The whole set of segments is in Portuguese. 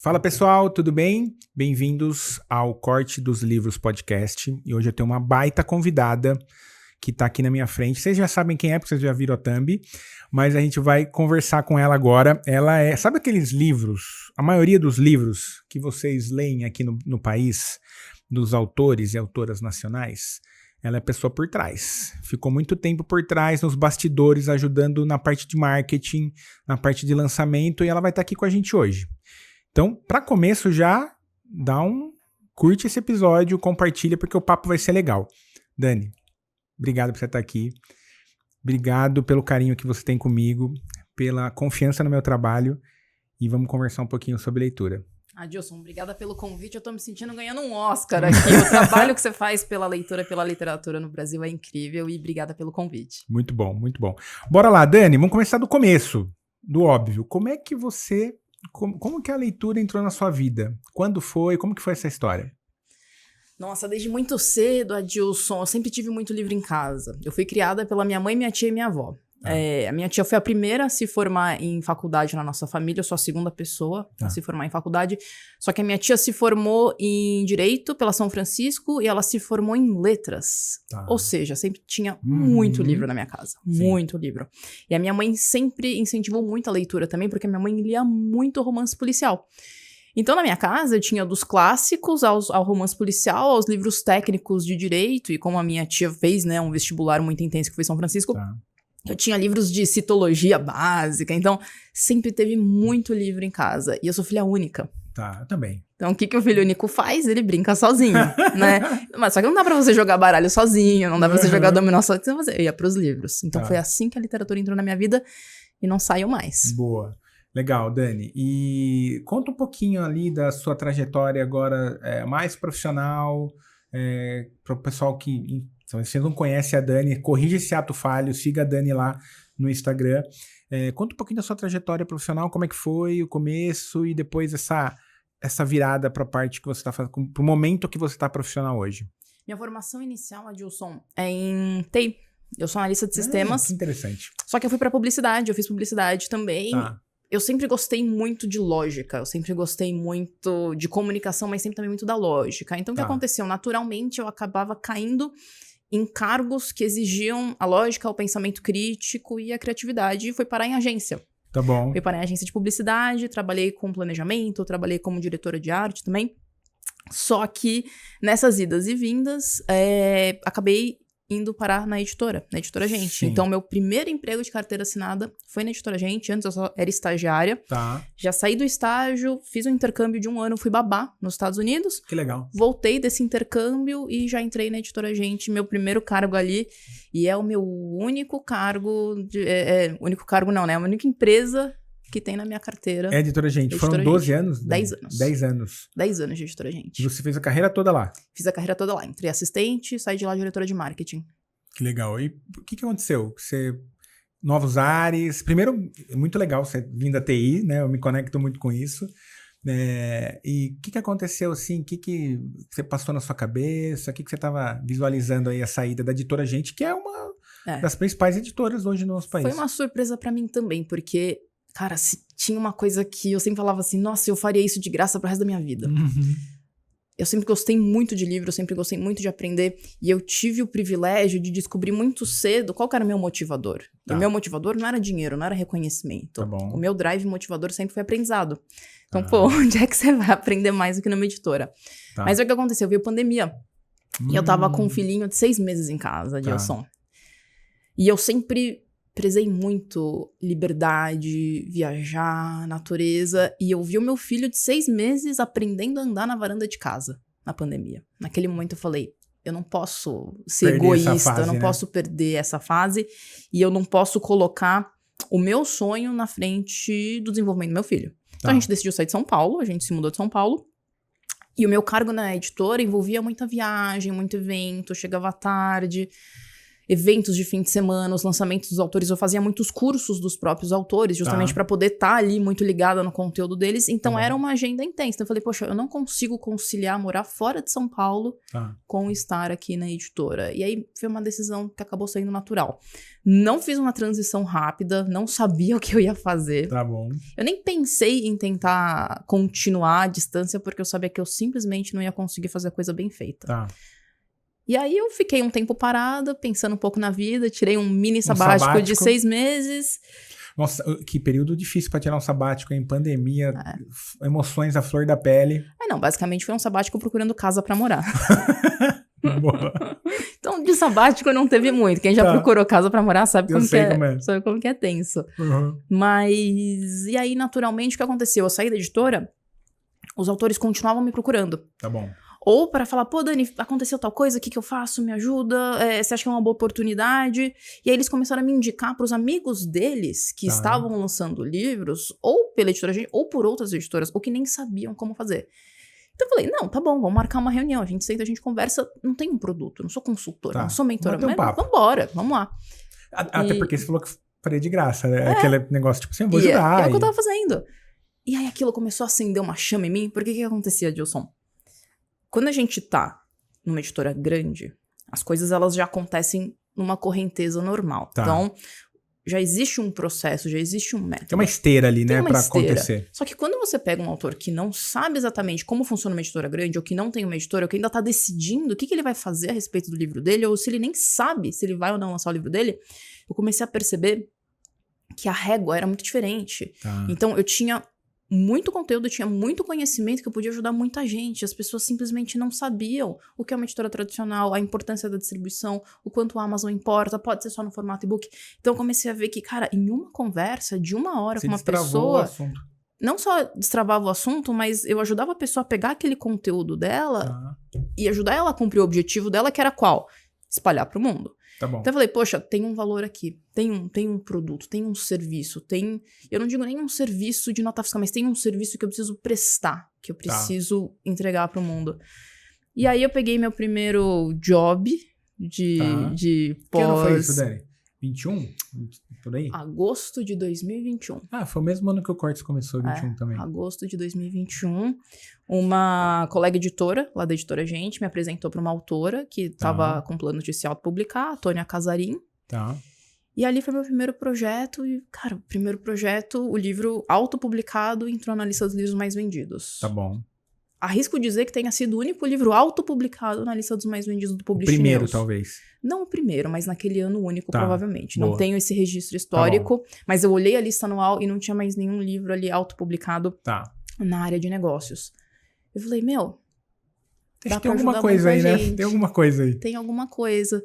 Fala pessoal, tudo bem? Bem-vindos ao Corte dos Livros Podcast. E hoje eu tenho uma baita convidada que tá aqui na minha frente. Vocês já sabem quem é, porque vocês já viram a thumb, mas a gente vai conversar com ela agora. Ela é, sabe aqueles livros, a maioria dos livros que vocês leem aqui no país, dos autores e autoras nacionais? Ela é a pessoa por trás. Ficou muito tempo por trás, nos bastidores, ajudando na parte de marketing, na parte de lançamento, e ela vai estar aqui com a gente hoje. Então, para começo já, curte esse episódio, compartilha, porque o papo vai ser legal. Dani, obrigado por você estar aqui. Obrigado pelo carinho que você tem comigo, pela confiança no meu trabalho, e vamos conversar um pouquinho sobre leitura. Adilson, obrigada pelo convite. Eu tô me sentindo ganhando um Oscar aqui. O trabalho que você faz pela leitura, pela literatura no Brasil é incrível, e obrigada pelo convite. Muito bom, muito bom. Bora lá, Dani, vamos começar do começo, do óbvio. Como que a leitura entrou na sua vida? Quando foi? Como que foi essa história? Nossa, desde muito cedo, Adilson, eu sempre tive muito livro em casa. Eu fui criada pela minha mãe, minha tia e minha avó. A minha tia foi a primeira a se formar em faculdade na nossa família, eu sou a segunda pessoa a se formar em faculdade. Só que a minha tia se formou em Direito pela São Francisco e ela se formou em Letras. Ou seja, sempre tinha muito livro na minha casa, muito livro. E a minha mãe sempre incentivou muito a leitura também, porque a minha mãe lia muito romance policial. Então, na minha casa, eu tinha dos clássicos ao romance policial, aos livros técnicos de direito, e como a minha tia fez, né, um vestibular muito intenso que foi São Francisco, eu tinha livros de citologia básica, então sempre teve muito livro em casa. E eu sou filha única. Tá, eu também. Então, o que o filho único faz? Ele brinca sozinho, né? Mas só que não dá pra você jogar baralho sozinho, não dá pra você jogar dominó sozinho, eu ia pros livros. Então, foi assim que a literatura entrou na minha vida e não saiu mais. Boa. Legal, Dani. E conta um pouquinho ali da sua trajetória agora mais profissional, para o pessoal que... Se você não conhece a Dani, corrija esse ato falho, siga a Dani lá no Instagram. Conta um pouquinho da sua trajetória profissional, como é que foi o começo e depois essa virada para a parte que você está fazendo, para o momento que você está profissional hoje. Minha formação inicial, Adilson, é em TI. Eu sou analista de sistemas. Que interessante. Só que eu fui para publicidade, eu fiz publicidade também. Eu sempre gostei muito de lógica, eu sempre gostei muito de comunicação, mas sempre também muito da lógica. Então, o que aconteceu? Naturalmente, eu acabava caindo em cargos que exigiam a lógica, o pensamento crítico e a criatividade, e fui parar em agência. Tá bom. Fui parar em agência de publicidade, trabalhei com planejamento, trabalhei como diretora de arte também. Só que nessas idas e vindas, acabei indo parar na editora Gente. Sim. Então, meu primeiro emprego de carteira assinada foi na editora Gente. Antes eu só era estagiária. Tá. Já saí do estágio, fiz um intercâmbio de 1 ano, fui babá nos Estados Unidos. Que legal. Voltei desse intercâmbio e já entrei na editora Gente, meu primeiro cargo ali. E é o meu único cargo, único cargo não, né? A única empresa que tem na minha carteira. É editora Gente. Editora Foram 12 Gente. anos? 10 anos. 10 anos. 10 anos de editora Gente. E você fez a carreira toda lá? Fiz a carreira toda lá. Entrei assistente, saí de lá diretora de marketing. Que legal. E o que aconteceu? Novos ares. Primeiro, é muito legal você vir da TI, né? Eu me conecto muito com isso. E o que aconteceu, assim? O que você passou na sua cabeça? O que você estava visualizando aí a saída da editora Gente, que é uma das principais editoras hoje no nosso país? Foi uma surpresa pra mim também, porque, cara, se tinha uma coisa que eu sempre falava assim, nossa, eu faria isso de graça pro resto da minha vida. Eu sempre gostei muito de livro, eu sempre gostei muito de aprender, e eu tive o privilégio de descobrir muito cedo qual que era o meu motivador. E o meu motivador não era dinheiro, não era reconhecimento. Tá bom. O meu drive motivador sempre foi aprendizado. Então, onde é que você vai aprender mais do que numa editora? Mas o que aconteceu? Veio pandemia. E eu tava com um filhinho de 6 meses em casa, Adilson. E eu sempre prezei muito liberdade, viajar, natureza. E eu vi o meu filho de 6 meses aprendendo a andar na varanda de casa, na pandemia. Naquele momento eu falei, eu não posso ser egoísta, eu não posso perder essa fase. E eu não posso colocar o meu sonho na frente do desenvolvimento do meu filho. Então a gente decidiu sair de São Paulo, a gente se mudou de São Paulo. E o meu cargo na editora envolvia muita viagem, muito evento, chegava à tarde. eventos de fim de semana, os lançamentos dos autores. Eu fazia muitos cursos dos próprios autores, justamente para poder estar ali muito ligada no conteúdo deles. Então era uma agenda intensa. Então eu falei, poxa, eu não consigo conciliar morar fora de São Paulo com estar aqui na editora. E aí foi uma decisão que acabou sendo natural. Não fiz uma transição rápida, não sabia o que eu ia fazer. Tá bom. Eu nem pensei em tentar continuar à distância, porque eu sabia que eu simplesmente não ia conseguir fazer a coisa bem feita. Tá. E aí eu fiquei um tempo parada, pensando um pouco na vida, tirei um mini sabático de 6 meses. Nossa, que período difícil pra tirar um sabático em pandemia, emoções à flor da pele. Não, basicamente foi um sabático procurando casa pra morar. Boa. Então, de sabático não teve muito. Quem já procurou casa pra morar sabe como sabe como que é tenso. Mas, e aí, naturalmente, o que aconteceu? Eu saí da editora, os autores continuavam me procurando. Tá bom. Ou para falar, pô, Dani, aconteceu tal coisa, o que eu faço? Me ajuda? Você acha que é uma boa oportunidade? E aí eles começaram a me indicar para os amigos deles que estavam lançando livros, ou pela editora Gente, ou por outras editoras, ou que nem sabiam como fazer. Então eu falei, não, tá bom, vamos marcar uma reunião, a gente senta, a gente conversa, não tem um produto, não sou consultora, não sou mentora, mas vambora, vamos lá. Até porque você falou que faria de graça, né? Aquele negócio, tipo assim, eu vou ajudar. É o que eu tava fazendo. E aí aquilo começou a acender uma chama em mim, porque o que acontecia, Dilson? Quando a gente tá numa editora grande, as coisas elas já acontecem numa correnteza normal. Então, já existe um processo, já existe um método. Tem uma esteira ali, né, pra acontecer. Só que quando você pega um autor que não sabe exatamente como funciona uma editora grande, ou que não tem uma editora, ou que ainda tá decidindo o que ele vai fazer a respeito do livro dele, ou se ele nem sabe se ele vai ou não lançar o livro dele, eu comecei a perceber que a régua era muito diferente. Então, eu tinha muito conteúdo, eu tinha muito conhecimento que eu podia ajudar muita gente. As pessoas simplesmente não sabiam o que é uma editora tradicional, a importância da distribuição, o quanto a Amazon importa, pode ser só no formato e-book. Então eu comecei a ver que, cara, em uma conversa de 1 hora com uma pessoa, o assunto. Não só destravava o assunto, mas eu ajudava a pessoa a pegar aquele conteúdo dela e ajudar ela a cumprir o objetivo dela, que era qual? Espalhar para o mundo. Tá bom. Então eu falei, poxa, tem um valor aqui, tem um produto, tem um serviço, eu não digo nem um serviço de nota fiscal, mas tem um serviço que eu preciso prestar, que eu preciso entregar para o mundo. E aí eu peguei meu primeiro job de pós... Que ano foi isso, Dani? 21? Por aí? Agosto de 2021. Foi o mesmo ano que o Cortes começou, 21 também. Agosto de 2021. Uma colega editora, lá da editora Gente, me apresentou para uma autora que estava com plano de se autopublicar, a Tônia Casarim. E ali foi meu primeiro projeto. E, cara, o primeiro projeto, o livro autopublicado entrou na lista dos livros mais vendidos. Tá bom. Arrisco dizer que tenha sido o único livro autopublicado na lista dos mais vendidos do Publish News. O primeiro, News. talvez. Não o primeiro, mas naquele ano único, provavelmente. Boa. Não tenho esse registro histórico, mas eu olhei a lista anual e não tinha mais nenhum livro ali autopublicado na área de negócios. Eu falei, meu, tem alguma coisa aí, né? Tem alguma coisa aí. Tem alguma coisa.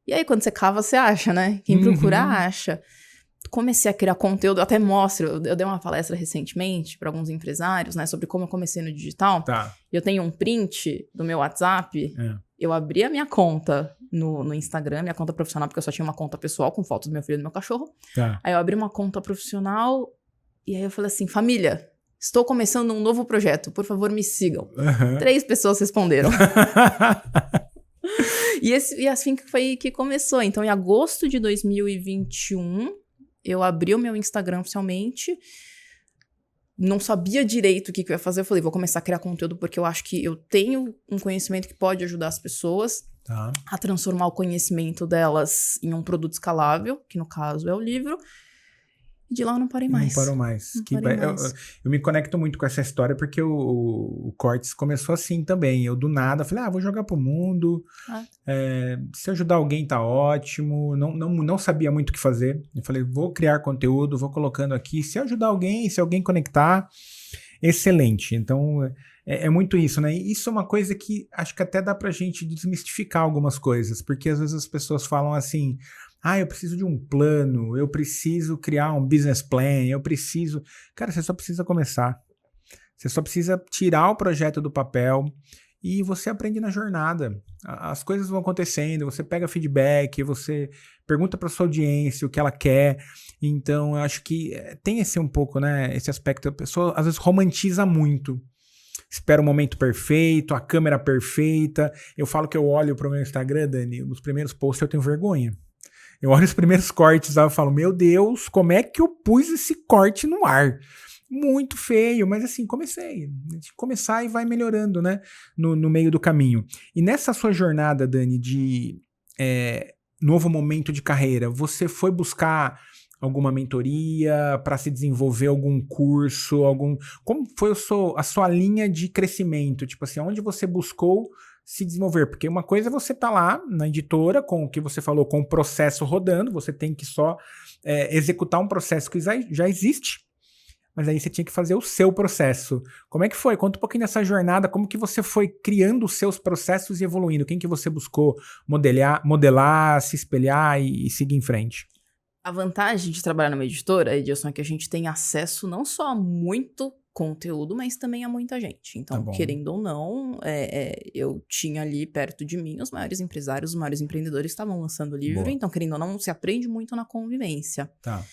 E aí, quando você cava, você acha, né? Quem procura, acha. Comecei a criar conteúdo, até mostro, eu dei uma palestra recentemente para alguns empresários, né, sobre como eu comecei no digital. Eu tenho um print do meu WhatsApp, eu abri a minha conta no Instagram, minha conta profissional, porque eu só tinha uma conta pessoal com fotos do meu filho e do meu cachorro. Aí eu abri uma conta profissional e aí eu falei assim, família, estou começando um novo projeto, por favor me sigam. 3 pessoas responderam. E assim foi que começou. Então, em agosto de 2021... eu abri o meu Instagram oficialmente, não sabia direito o que eu ia fazer, eu falei, vou começar a criar conteúdo porque eu acho que eu tenho um conhecimento que pode ajudar as pessoas a transformar o conhecimento delas em um produto escalável, que no caso é o livro, e de lá eu não parei mais. Não parou mais. Eu me conecto muito com essa história porque o Cortes começou assim também. Eu do nada falei, vou jogar pro mundo. Se ajudar alguém tá ótimo. Não sabia muito o que fazer. Eu falei, vou criar conteúdo, vou colocando aqui. Se ajudar alguém, se alguém conectar, excelente. Então, é muito isso, né? E isso é uma coisa que acho que até dá pra gente desmistificar algumas coisas. Porque às vezes as pessoas falam assim... eu preciso de um plano, eu preciso criar um business plan, eu preciso... Cara, você só precisa começar. Você só precisa tirar o projeto do papel e você aprende na jornada. As coisas vão acontecendo, você pega feedback, você pergunta para sua audiência o que ela quer. Então, eu acho que tem esse um pouco, né? Esse aspecto. A pessoa, às vezes, romantiza muito. espera o momento perfeito, a câmera perfeita. Eu falo que eu olho pro meu Instagram, Dani, nos primeiros posts eu tenho vergonha. Eu olho os primeiros cortes lá e falo, meu Deus, como é que eu pus esse corte no ar? Muito feio, mas assim, comecei. Começar e vai melhorando, né? No meio do caminho. E nessa sua jornada, Dani, de novo momento de carreira, você foi buscar alguma mentoria para se desenvolver, algum curso, como foi a sua linha de crescimento? Tipo assim, onde você buscou se desenvolver? Porque uma coisa é você tá lá na editora, com o que você falou, com o processo rodando, você tem que só executar um processo que já existe, mas aí você tinha que fazer o seu processo. Como é que foi? Conta um pouquinho dessa jornada, como que você foi criando os seus processos e evoluindo? Quem que você buscou modelar, se espelhar e seguir em frente? A vantagem de trabalhar numa editora, Edilson, é que a gente tem acesso não só a muito conteúdo, mas também a muita gente. Então, querendo ou não, eu tinha ali perto de mim os maiores empresários, os maiores empreendedores que estavam lançando o livro. Boa. Então, querendo ou não, se aprende muito na convivência. Tá.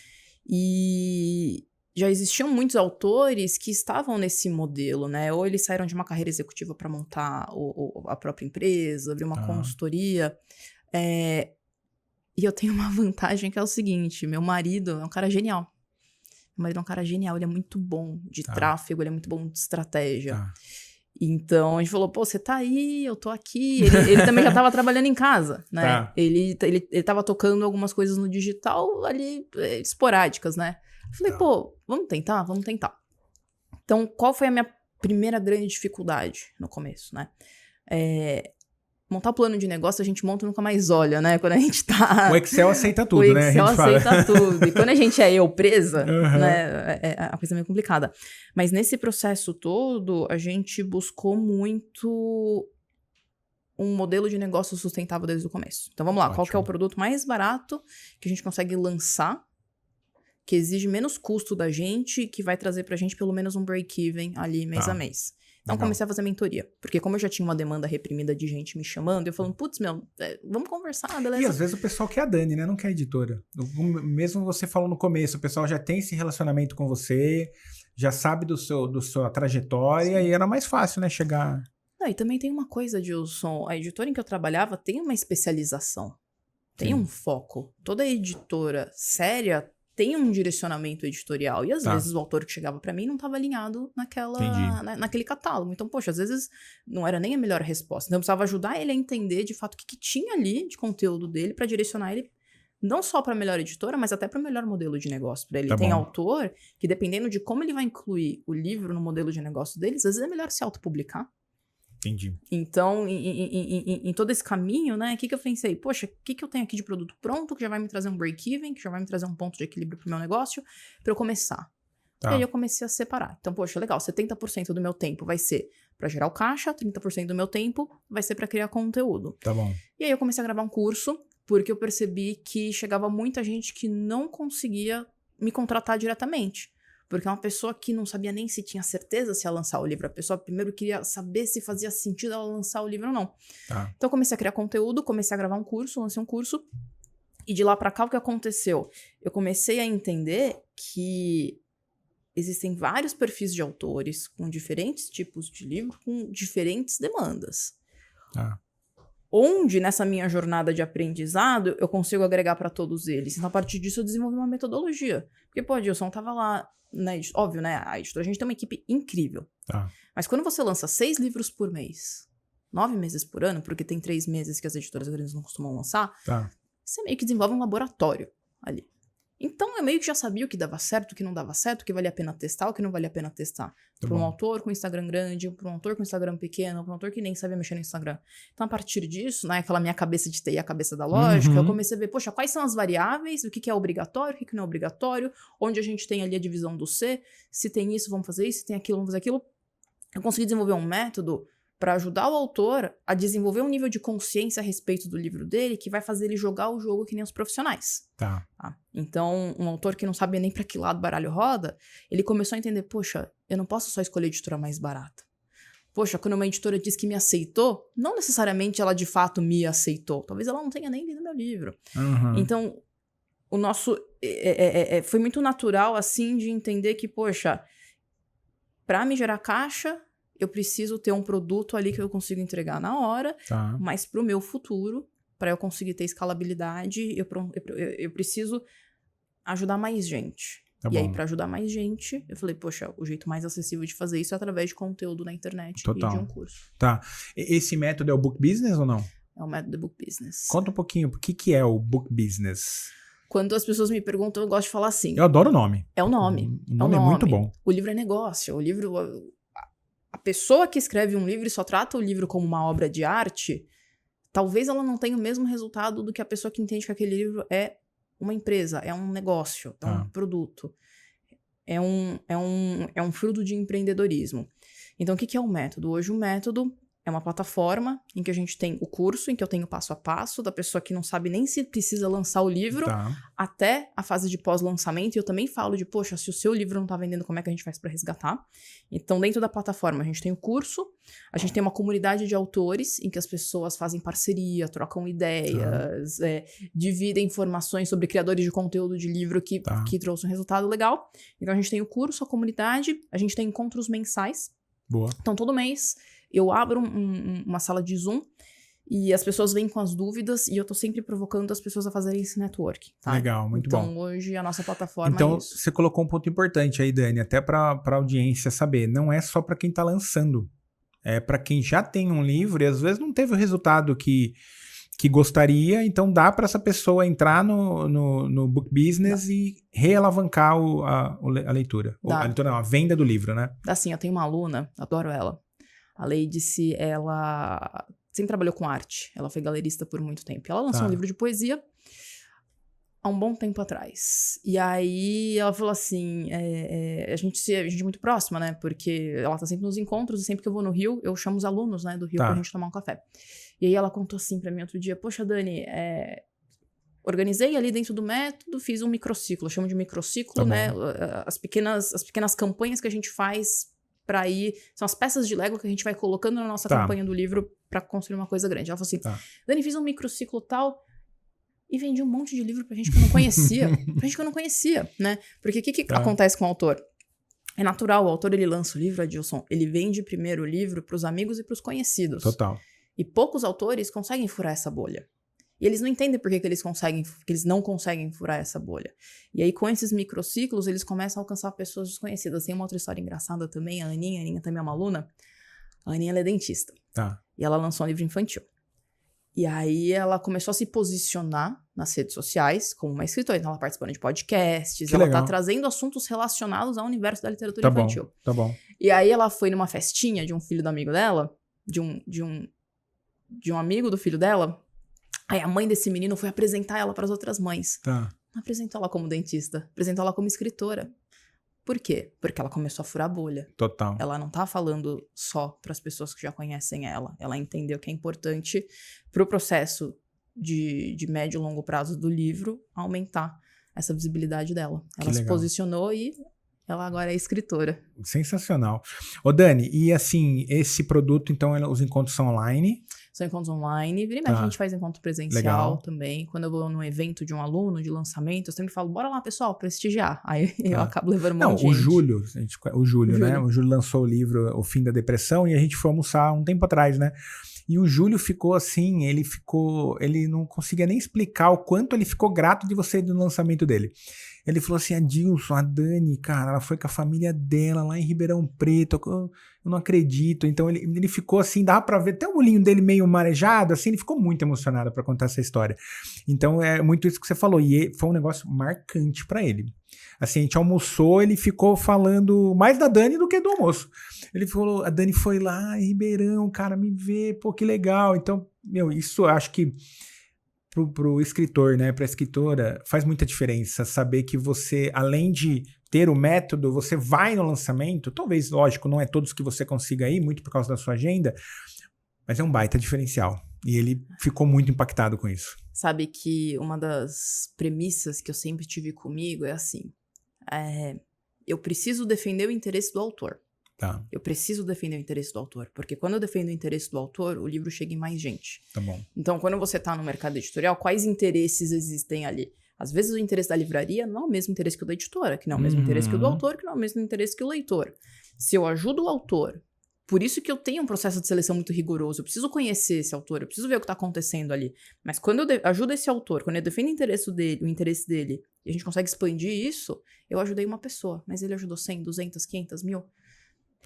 E já existiam muitos autores que estavam nesse modelo, né? Ou eles saíram de uma carreira executiva para montar a própria empresa, abrir uma consultoria. E eu tenho uma vantagem que é o seguinte, meu marido é um cara genial. Meu marido é um cara genial, ele é muito bom de tráfego, ele é muito bom de estratégia. Então, a gente falou, pô, você tá aí, eu tô aqui. Ele também já tava trabalhando em casa, né? Ele tava tocando algumas coisas no digital ali, esporádicas, né? Eu falei, pô, vamos tentar? Vamos tentar. Então, qual foi a minha primeira grande dificuldade no começo, né? Montar plano de negócio a gente monta e nunca mais olha, né? Quando a gente tá... O Excel aceita tudo, né? O Excel aceita tudo. E quando a gente é eu presa, né? A coisa é meio complicada. Mas nesse processo todo, a gente buscou muito um modelo de negócio sustentável desde o começo. Então vamos lá, qual que é o produto mais barato que a gente consegue lançar, que exige menos custo da gente, que vai trazer pra gente pelo menos um break-even ali mês a mês. Então, comecei a fazer mentoria. Porque como eu já tinha uma demanda reprimida de gente me chamando, eu falando, putz, vamos conversar, beleza? E às vezes o pessoal quer a Dani, né? Não quer a editora. Mesmo você falou no começo, o pessoal já tem esse relacionamento com você, já sabe da sua trajetória. Sim. E era mais fácil, né? Chegar... Não, e também tem uma coisa, Gilson. A editora em que eu trabalhava tem uma especialização. Tem um foco. Toda editora séria tem um direcionamento editorial. E às vezes o autor que chegava pra mim não estava alinhado naquele catálogo. Então, poxa, às vezes não era nem a melhor resposta. Então, eu precisava ajudar ele a entender, de fato, o que tinha ali de conteúdo dele pra direcionar ele não só pra melhor editora, mas até pra melhor modelo de negócio pra ele. Tem autor que, dependendo de como ele vai incluir o livro no modelo de negócio dele, às vezes é melhor se autopublicar. Entendi. Então, em todo esse caminho, né, o que eu pensei? Poxa, o que eu tenho aqui de produto pronto que já vai me trazer um break-even, que já vai me trazer um ponto de equilíbrio pro meu negócio, pra eu começar? E aí eu comecei a separar. Então, poxa, legal, 70% do meu tempo vai ser pra gerar o caixa, 30% do meu tempo vai ser pra criar conteúdo. Tá bom. E aí eu comecei a gravar um curso, porque eu percebi que chegava muita gente que não conseguia me contratar diretamente. Porque é uma pessoa que não sabia nem se tinha certeza se ia lançar o livro. A pessoa primeiro queria saber se fazia sentido ela lançar o livro ou não. Então eu comecei a criar conteúdo, comecei a gravar um curso, lancei um curso. E de lá pra cá, o que aconteceu? Eu comecei a entender que existem vários perfis de autores com diferentes tipos de livro, com diferentes demandas. Onde, nessa minha jornada de aprendizado, eu consigo agregar para todos eles. Então, a partir disso, eu desenvolvi uma metodologia. Porque, pô, Gilson, tava lá, né? Óbvio, né? A gente tem uma equipe incrível. Mas quando você lança 6 livros por mês, 9 meses por ano, porque tem 3 meses que as editoras grandes não costumam lançar, você meio que desenvolve um laboratório ali. Então, eu meio que já sabia o que dava certo, o que não dava certo, o que valia a pena testar, o que não valia a pena testar. Para um autor com Instagram grande, para um autor com Instagram pequeno, para um autor que nem sabia mexer no Instagram. Então, a partir disso, né, aquela minha cabeça de TI e a cabeça da lógica, eu comecei a ver, poxa, quais são as variáveis, o que é obrigatório, o que não é obrigatório, onde a gente tem ali a divisão do C, se tem isso, vamos fazer isso, se tem aquilo, vamos fazer aquilo. Eu consegui desenvolver um método para ajudar o autor a desenvolver um nível de consciência a respeito do livro dele que vai fazer ele jogar o jogo que nem os profissionais. Então, um autor que não sabia nem para que lado o baralho roda, ele começou a entender, poxa, eu não posso só escolher a editora mais barata. Poxa, quando uma editora diz que me aceitou, não necessariamente ela de fato me aceitou. Talvez ela não tenha nem lido meu livro. Então, o nosso... foi muito natural, assim, de entender que, poxa, para me gerar caixa, eu preciso ter um produto ali que eu consigo entregar na hora, mas pro meu futuro, para eu conseguir ter escalabilidade, eu preciso ajudar mais gente. Aí, para ajudar mais gente, eu falei, poxa, o jeito mais acessível de fazer isso é através de conteúdo na internet e de um curso. Tá. Esse método é o Book Business ou não? É o método Book Business. Conta um pouquinho, o que é o Book Business? Quando as pessoas me perguntam, eu gosto de falar assim. Eu adoro o nome. É o nome. O nome é muito bom. O livro é negócio. O livro... A pessoa que escreve um livro e só trata o livro como uma obra de arte, talvez ela não tenha o mesmo resultado do que a pessoa que entende que aquele livro é uma empresa, é um negócio, é um produto. É um fruto de empreendedorismo. Então, o que é o método? Hoje, o método é uma plataforma em que a gente tem o curso, em que eu tenho passo a passo da pessoa que não sabe nem se precisa lançar o livro, até a fase de pós-lançamento. E eu também falo de, poxa, se o seu livro não tá vendendo, como é que a gente faz para resgatar? Então, dentro da plataforma, a gente tem o curso, a gente tem uma comunidade de autores, em que as pessoas fazem parceria, trocam ideias, dividem informações sobre criadores de conteúdo de livro que trouxe um resultado legal. Então, a gente tem o curso, a comunidade, a gente tem encontros mensais. Boa. Então, todo mês eu abro uma sala de Zoom e as pessoas vêm com as dúvidas e eu tô sempre provocando as pessoas a fazerem esse network. Tá? Legal, muito bom. Então, hoje a nossa plataforma então, é isso. Você colocou um ponto importante aí, Dani, até para a audiência saber. Não é só para quem tá lançando. É para quem já tem um livro e às vezes não teve o resultado que gostaria, então dá para essa pessoa entrar no Book Business e realavancar a leitura. A leitura não, a venda do livro, né? Assim, eu tenho uma aluna, adoro ela. A Leidice, ela sempre trabalhou com arte. Ela foi galerista por muito tempo. Ela lançou um livro de poesia há um bom tempo atrás. E aí ela falou assim, a gente é muito próxima, né? Porque ela tá sempre nos encontros e sempre que eu vou no Rio, eu chamo os alunos, né, do Rio pra gente tomar um café. E aí ela contou assim pra mim outro dia, poxa, Dani, organizei ali dentro do método, fiz um microciclo, eu chamo de microciclo, né? As pequenas campanhas que a gente faz pra ir, são as peças de Lego que a gente vai colocando na nossa campanha do livro pra construir uma coisa grande. Ela falou assim, Dani, fiz um microciclo tal e vendi um monte de livro pra gente que eu não conhecia. Né? Porque o que acontece com o autor? É natural, o autor ele lança o livro, Adilson, ele vende primeiro o livro pros amigos e pros conhecidos. Total. E poucos autores conseguem furar essa bolha. E eles não entendem por que eles não conseguem furar essa bolha. E aí, com esses microciclos, eles começam a alcançar pessoas desconhecidas. Tem uma outra história engraçada também, a Aninha também é uma aluna. A Aninha, ela é dentista. E ela lançou um livro infantil. E aí, ela começou a se posicionar nas redes sociais como uma escritora. Então, ela participando de podcasts, ela tá trazendo assuntos relacionados ao universo da literatura infantil. Tá bom. E aí, ela foi numa festinha de um filho do amigo dela, de um amigo do filho dela. Aí a mãe desse menino foi apresentar ela para as outras mães. Não apresentou ela como dentista, apresentou ela como escritora. Por quê? Porque ela começou a furar a bolha. Total. Ela não tá falando só para as pessoas que já conhecem ela. Ela entendeu que é importante pro processo de médio e longo prazo do livro aumentar essa visibilidade dela. Ela se posicionou e ela agora é escritora. Sensacional. Ô Dani, e assim, esse produto, então, os encontros são online? São encontros online. Vira e mexe, a gente faz encontro presencial também. Quando eu vou num evento de um aluno, de lançamento, eu sempre falo, bora lá, pessoal, prestigiar. Aí eu acabo levando um monte de gente. O Júlio, né? O Júlio lançou o livro O Fim da Depressão e a gente foi almoçar um tempo atrás, né? E o Júlio ficou assim, ele não conseguia nem explicar o quanto ele ficou grato de você no lançamento dele. Ele falou assim, Adilson, a Dani, cara, ela foi com a família dela lá em Ribeirão Preto, eu não acredito. Então ele ficou assim, dava pra ver até o olhinho dele meio marejado, assim, ele ficou muito emocionado pra contar essa história. Então é muito isso que você falou, e foi um negócio marcante pra ele. Assim, a gente almoçou, ele ficou falando mais da Dani do que do almoço. Ele falou, a Dani foi lá em Ribeirão, cara, me vê, pô, que legal. Então, isso eu acho que pro escritor, né, pra escritora, faz muita diferença saber que você, além de ter o método, você vai no lançamento, talvez, lógico, não é todos que você consiga ir, muito por causa da sua agenda, mas é um baita diferencial. E ele ficou muito impactado com isso. Sabe que uma das premissas que eu sempre tive comigo é assim, eu preciso defender o interesse do autor. Eu preciso defender o interesse do autor, porque quando eu defendo o interesse do autor, o livro chega em mais gente. Tá bom. Então, quando você tá no mercado editorial, quais interesses existem ali? Às vezes o interesse da livraria não é o mesmo interesse que o da editora, que não é o mesmo interesse que o do autor, que não é o mesmo interesse que o leitor. Se eu ajudo o autor Por isso que eu tenho um processo de seleção muito rigoroso. Eu preciso conhecer esse autor, eu preciso ver o que tá acontecendo ali. Mas quando eu ajudo esse autor, quando eu defendo o interesse dele, e a gente consegue expandir isso, eu ajudei uma pessoa. Mas ele ajudou 100, 200, 500 mil.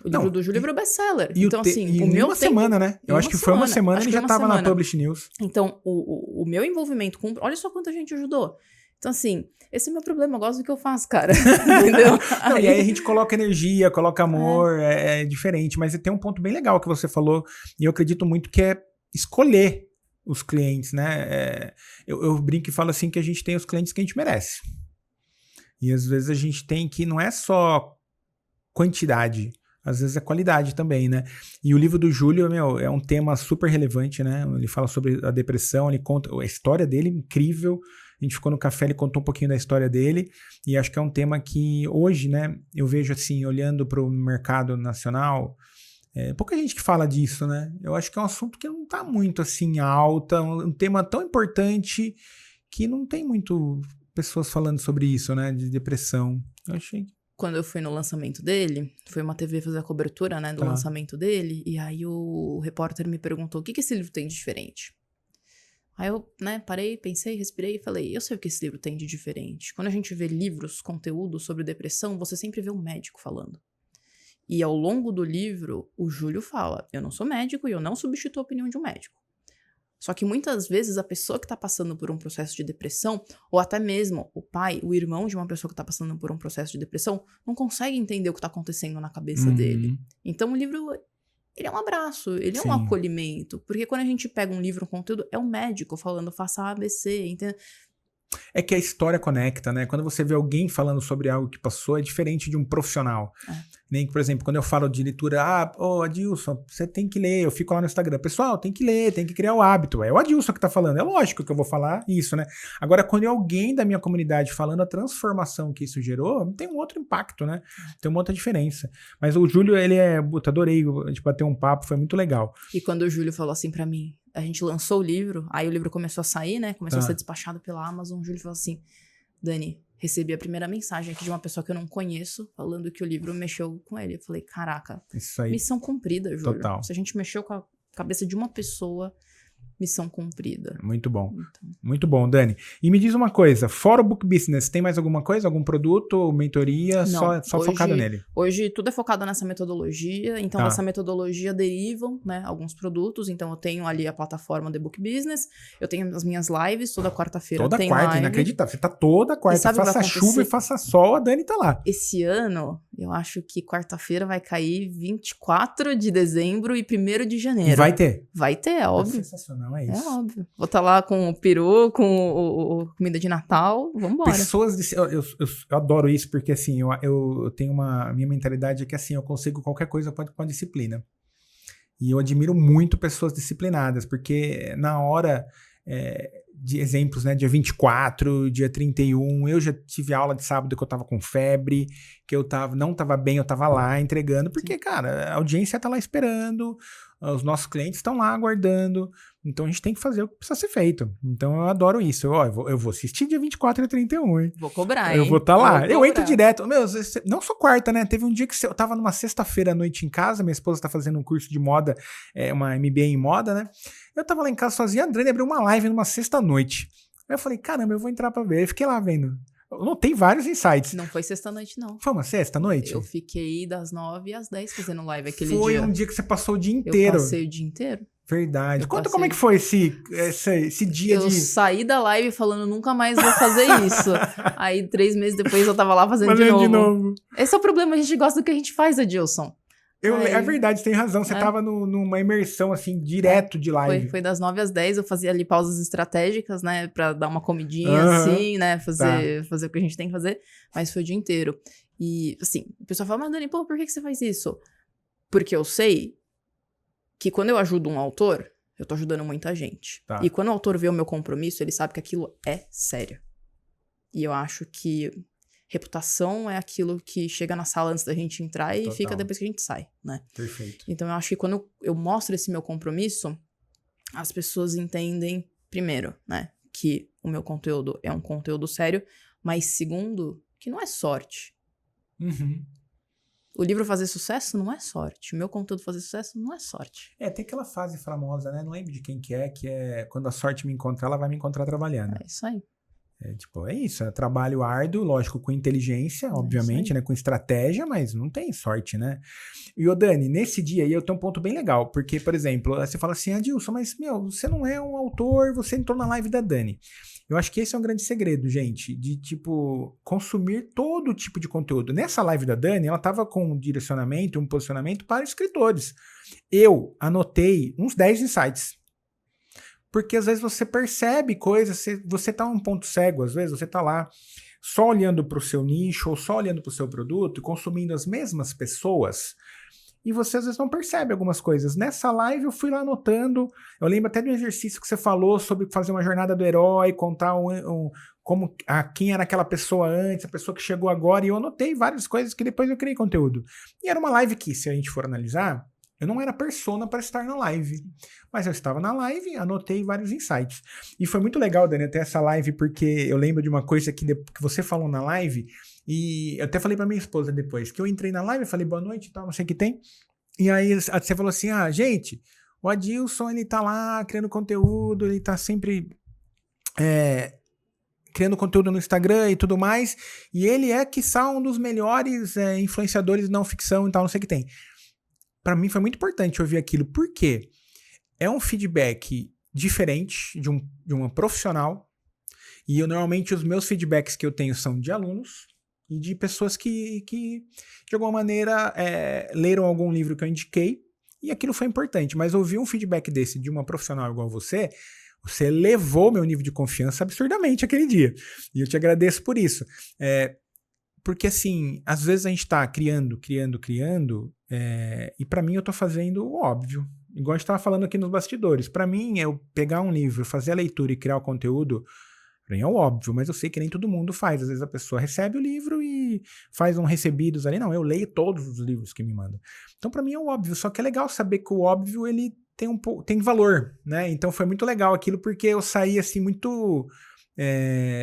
O livro do Júlio virou best-seller. Então, assim, e o meu uma semana, né? Eu acho que foi uma semana e já tava na Publish News. Então, o meu envolvimento com... Olha só quanta gente ajudou. Então, assim, esse é o meu problema. Eu gosto do que eu faço, cara. Entendeu? Não, e aí a gente coloca energia, coloca amor, é diferente. Mas tem um ponto bem legal que você falou, e eu acredito muito que é escolher os clientes, né? Eu brinco e falo assim que a gente tem os clientes que a gente merece. E às vezes a gente tem que, não é só quantidade, às vezes é qualidade também, né? E o livro do Júlio, é um tema super relevante, né? Ele fala sobre a depressão, ele conta a história dele, incrível. A gente ficou no café, ele contou um pouquinho da história dele, e acho que é um tema que hoje, né, eu vejo assim, olhando para o mercado nacional, pouca gente que fala disso, né? Eu acho que é um assunto que não está muito assim alta, um tema tão importante que não tem muito pessoas falando sobre isso, né, de depressão. Eu achei. Quando eu fui no lançamento dele, foi uma TV fazer a cobertura, né, do lançamento dele, e aí o repórter me perguntou, o que esse livro tem de diferente? Aí eu, né, parei, pensei, respirei e falei, eu sei o que esse livro tem de diferente. Quando a gente vê livros, conteúdo sobre depressão, você sempre vê um médico falando. E ao longo do livro, o Júlio fala, eu não sou médico e eu não substituo a opinião de um médico. Só que muitas vezes a pessoa que está passando por um processo de depressão, ou até mesmo o pai, o irmão de uma pessoa que está passando por um processo de depressão, não consegue entender o que está acontecendo na cabeça dele. Então o livro... Ele é um abraço, ele é um acolhimento. Porque quando a gente pega um livro, um conteúdo, é um médico falando, faça ABC, entende? É que a história conecta, né? Quando você vê alguém falando sobre algo que passou, é diferente de um profissional. Nem que, por exemplo, quando eu falo de leitura, Adilson, você tem que ler, eu fico lá no Instagram, pessoal, tem que ler, tem que criar o hábito. É o Adilson que tá falando, é lógico que eu vou falar isso, né? Agora, quando é alguém da minha comunidade falando a transformação que isso gerou, tem um outro impacto, né? Tem uma outra diferença. Mas o Júlio, adorei, a gente bateu um papo, foi muito legal. E quando o Júlio falou assim pra mim, a gente lançou o livro, aí o livro começou a sair, né? Começou a ser despachado pela Amazon, o Júlio falou assim, Dani, recebi a primeira mensagem aqui de uma pessoa que eu não conheço, falando que o livro mexeu com ele. Eu falei, caraca, isso aí. Missão cumprida, Júlio. Total. Se a gente mexeu com a cabeça de uma pessoa, missão cumprida. Muito bom. Então. Muito bom, Dani. E me diz uma coisa, fora o Book Business, tem mais alguma coisa? Algum produto, mentoria? Não, só focado nele? Hoje tudo é focado nessa metodologia. Então, dessa metodologia derivam, né, alguns produtos. Então, eu tenho ali a plataforma The Book Business. Eu tenho as minhas lives, toda quarta-feira toda tem quarta, live. inacreditável. Você tá toda quarta, faça chuva e faça sol, a Dani tá lá. Esse ano, eu acho que quarta-feira vai cair 24 de dezembro e 1º de janeiro. E vai ter? Vai ter, é óbvio. É sensacional, é isso. É óbvio. Vou estar lá com o peru, com o comida de Natal, vambora. Pessoas... Eu adoro isso, porque assim, eu tenho uma... Minha mentalidade é que assim, eu consigo qualquer coisa com a disciplina. E eu admiro muito pessoas disciplinadas, porque na hora... de exemplos, né, dia 24, dia 31, eu já tive aula de sábado que eu tava com febre, que eu não tava bem, eu tava lá entregando, porque, cara, a audiência tá lá esperando, os nossos clientes estão lá aguardando, então a gente tem que fazer o que precisa ser feito. Então eu adoro isso, eu vou assistir dia 24 e 31, hein? Vou cobrar, hein? Eu vou estar lá, eu entro direto, não só quarta, né, teve um dia que eu tava numa sexta-feira à noite em casa, minha esposa tá fazendo um curso de moda, uma MBA em moda, né, eu tava lá em casa sozinha, a Adriane abriu uma live numa sexta-noite. Aí eu falei, caramba, eu vou entrar pra ver. Aí fiquei lá vendo. Eu notei vários insights. Não foi sexta-noite, não. Foi uma sexta-noite? Eu fiquei das 9 às 10 fazendo live aquele dia. Foi um dia que você passou o dia inteiro. Eu passei o dia inteiro. Verdade. Conta como é que foi esse dia eu saí da live falando, nunca mais vou fazer isso. Aí, 3 meses depois, eu tava lá fazendo de novo. Esse é o problema, a gente gosta do que a gente faz, Adilson. É verdade, você tem razão. Você tava numa imersão, assim, direto de live. Foi das 9 às 10, eu fazia ali pausas estratégicas, né? Pra dar uma comidinha, assim, né? Fazer o que a gente tem que fazer. Mas foi o dia inteiro. E, assim, o pessoal fala, mas Dani, por que você faz isso? Porque eu sei que quando eu ajudo um autor, eu tô ajudando muita gente. E quando o autor vê o meu compromisso, ele sabe que aquilo é sério. E eu acho que... reputação é aquilo que chega na sala antes da gente entrar e fica depois que a gente sai, né? Perfeito. Então, eu acho que quando eu mostro esse meu compromisso, as pessoas entendem, primeiro, né? Que o meu conteúdo é um conteúdo sério, mas segundo, que não é sorte. Uhum. O livro fazer sucesso não é sorte. O meu conteúdo fazer sucesso não é sorte. Tem aquela frase famosa, né? Não lembro de quem que é quando a sorte me encontrar, ela vai me encontrar trabalhando. É isso aí. É isso, é trabalho árduo, lógico, com inteligência, obviamente, né? Com estratégia, mas não tem sorte, né? E, ô Dani, nesse dia aí eu tenho um ponto bem legal, porque, por exemplo, você fala assim, Adilson, mas, você não é um autor, você entrou na live da Dani. Eu acho que esse é um grande segredo, gente, de, consumir todo tipo de conteúdo. Nessa live da Dani, ela tava com um direcionamento, um posicionamento para escritores. Eu anotei uns 10 insights. Porque às vezes você percebe coisas, você tá um ponto cego, às vezes você tá lá só olhando para o seu nicho ou só olhando para o seu produto e consumindo as mesmas pessoas e você às vezes não percebe algumas coisas. Nessa live eu fui lá anotando, eu lembro até do exercício que você falou sobre fazer uma jornada do herói, contar quem era aquela pessoa antes, a pessoa que chegou agora, e eu anotei várias coisas que depois eu criei conteúdo. E era uma live que, se a gente for analisar, eu não era persona para estar na live, mas eu estava na live, anotei vários insights. E foi muito legal, Dani, até essa live, porque eu lembro de uma coisa que você falou na live, e eu até falei para minha esposa depois, que eu entrei na live, eu falei boa noite e tal, não sei o que tem, e aí você falou assim, gente, o Adilson, ele tá lá criando conteúdo, ele tá sempre criando conteúdo no Instagram e tudo mais, e ele é, quiçá, um dos melhores influenciadores de não ficção e tal, não sei o que tem. Para mim foi muito importante ouvir aquilo, porque é um feedback diferente de uma profissional, e normalmente os meus feedbacks que eu tenho são de alunos e de pessoas que de alguma maneira, leram algum livro que eu indiquei, e aquilo foi importante, mas ouvir um feedback desse de uma profissional igual você elevou meu nível de confiança absurdamente aquele dia, e eu te agradeço por isso. Porque assim, às vezes a gente tá criando, e pra mim eu tô fazendo o óbvio. Igual a gente tava falando aqui nos bastidores. Pra mim, eu pegar um livro, fazer a leitura e criar o conteúdo, pra mim é o óbvio, mas eu sei que nem todo mundo faz. Às vezes a pessoa recebe o livro e faz um recebidos ali. Não, eu leio todos os livros que me mandam. Então pra mim é o óbvio, só que é legal saber que o óbvio, ele tem valor, né? Então foi muito legal aquilo, porque eu saí assim muito...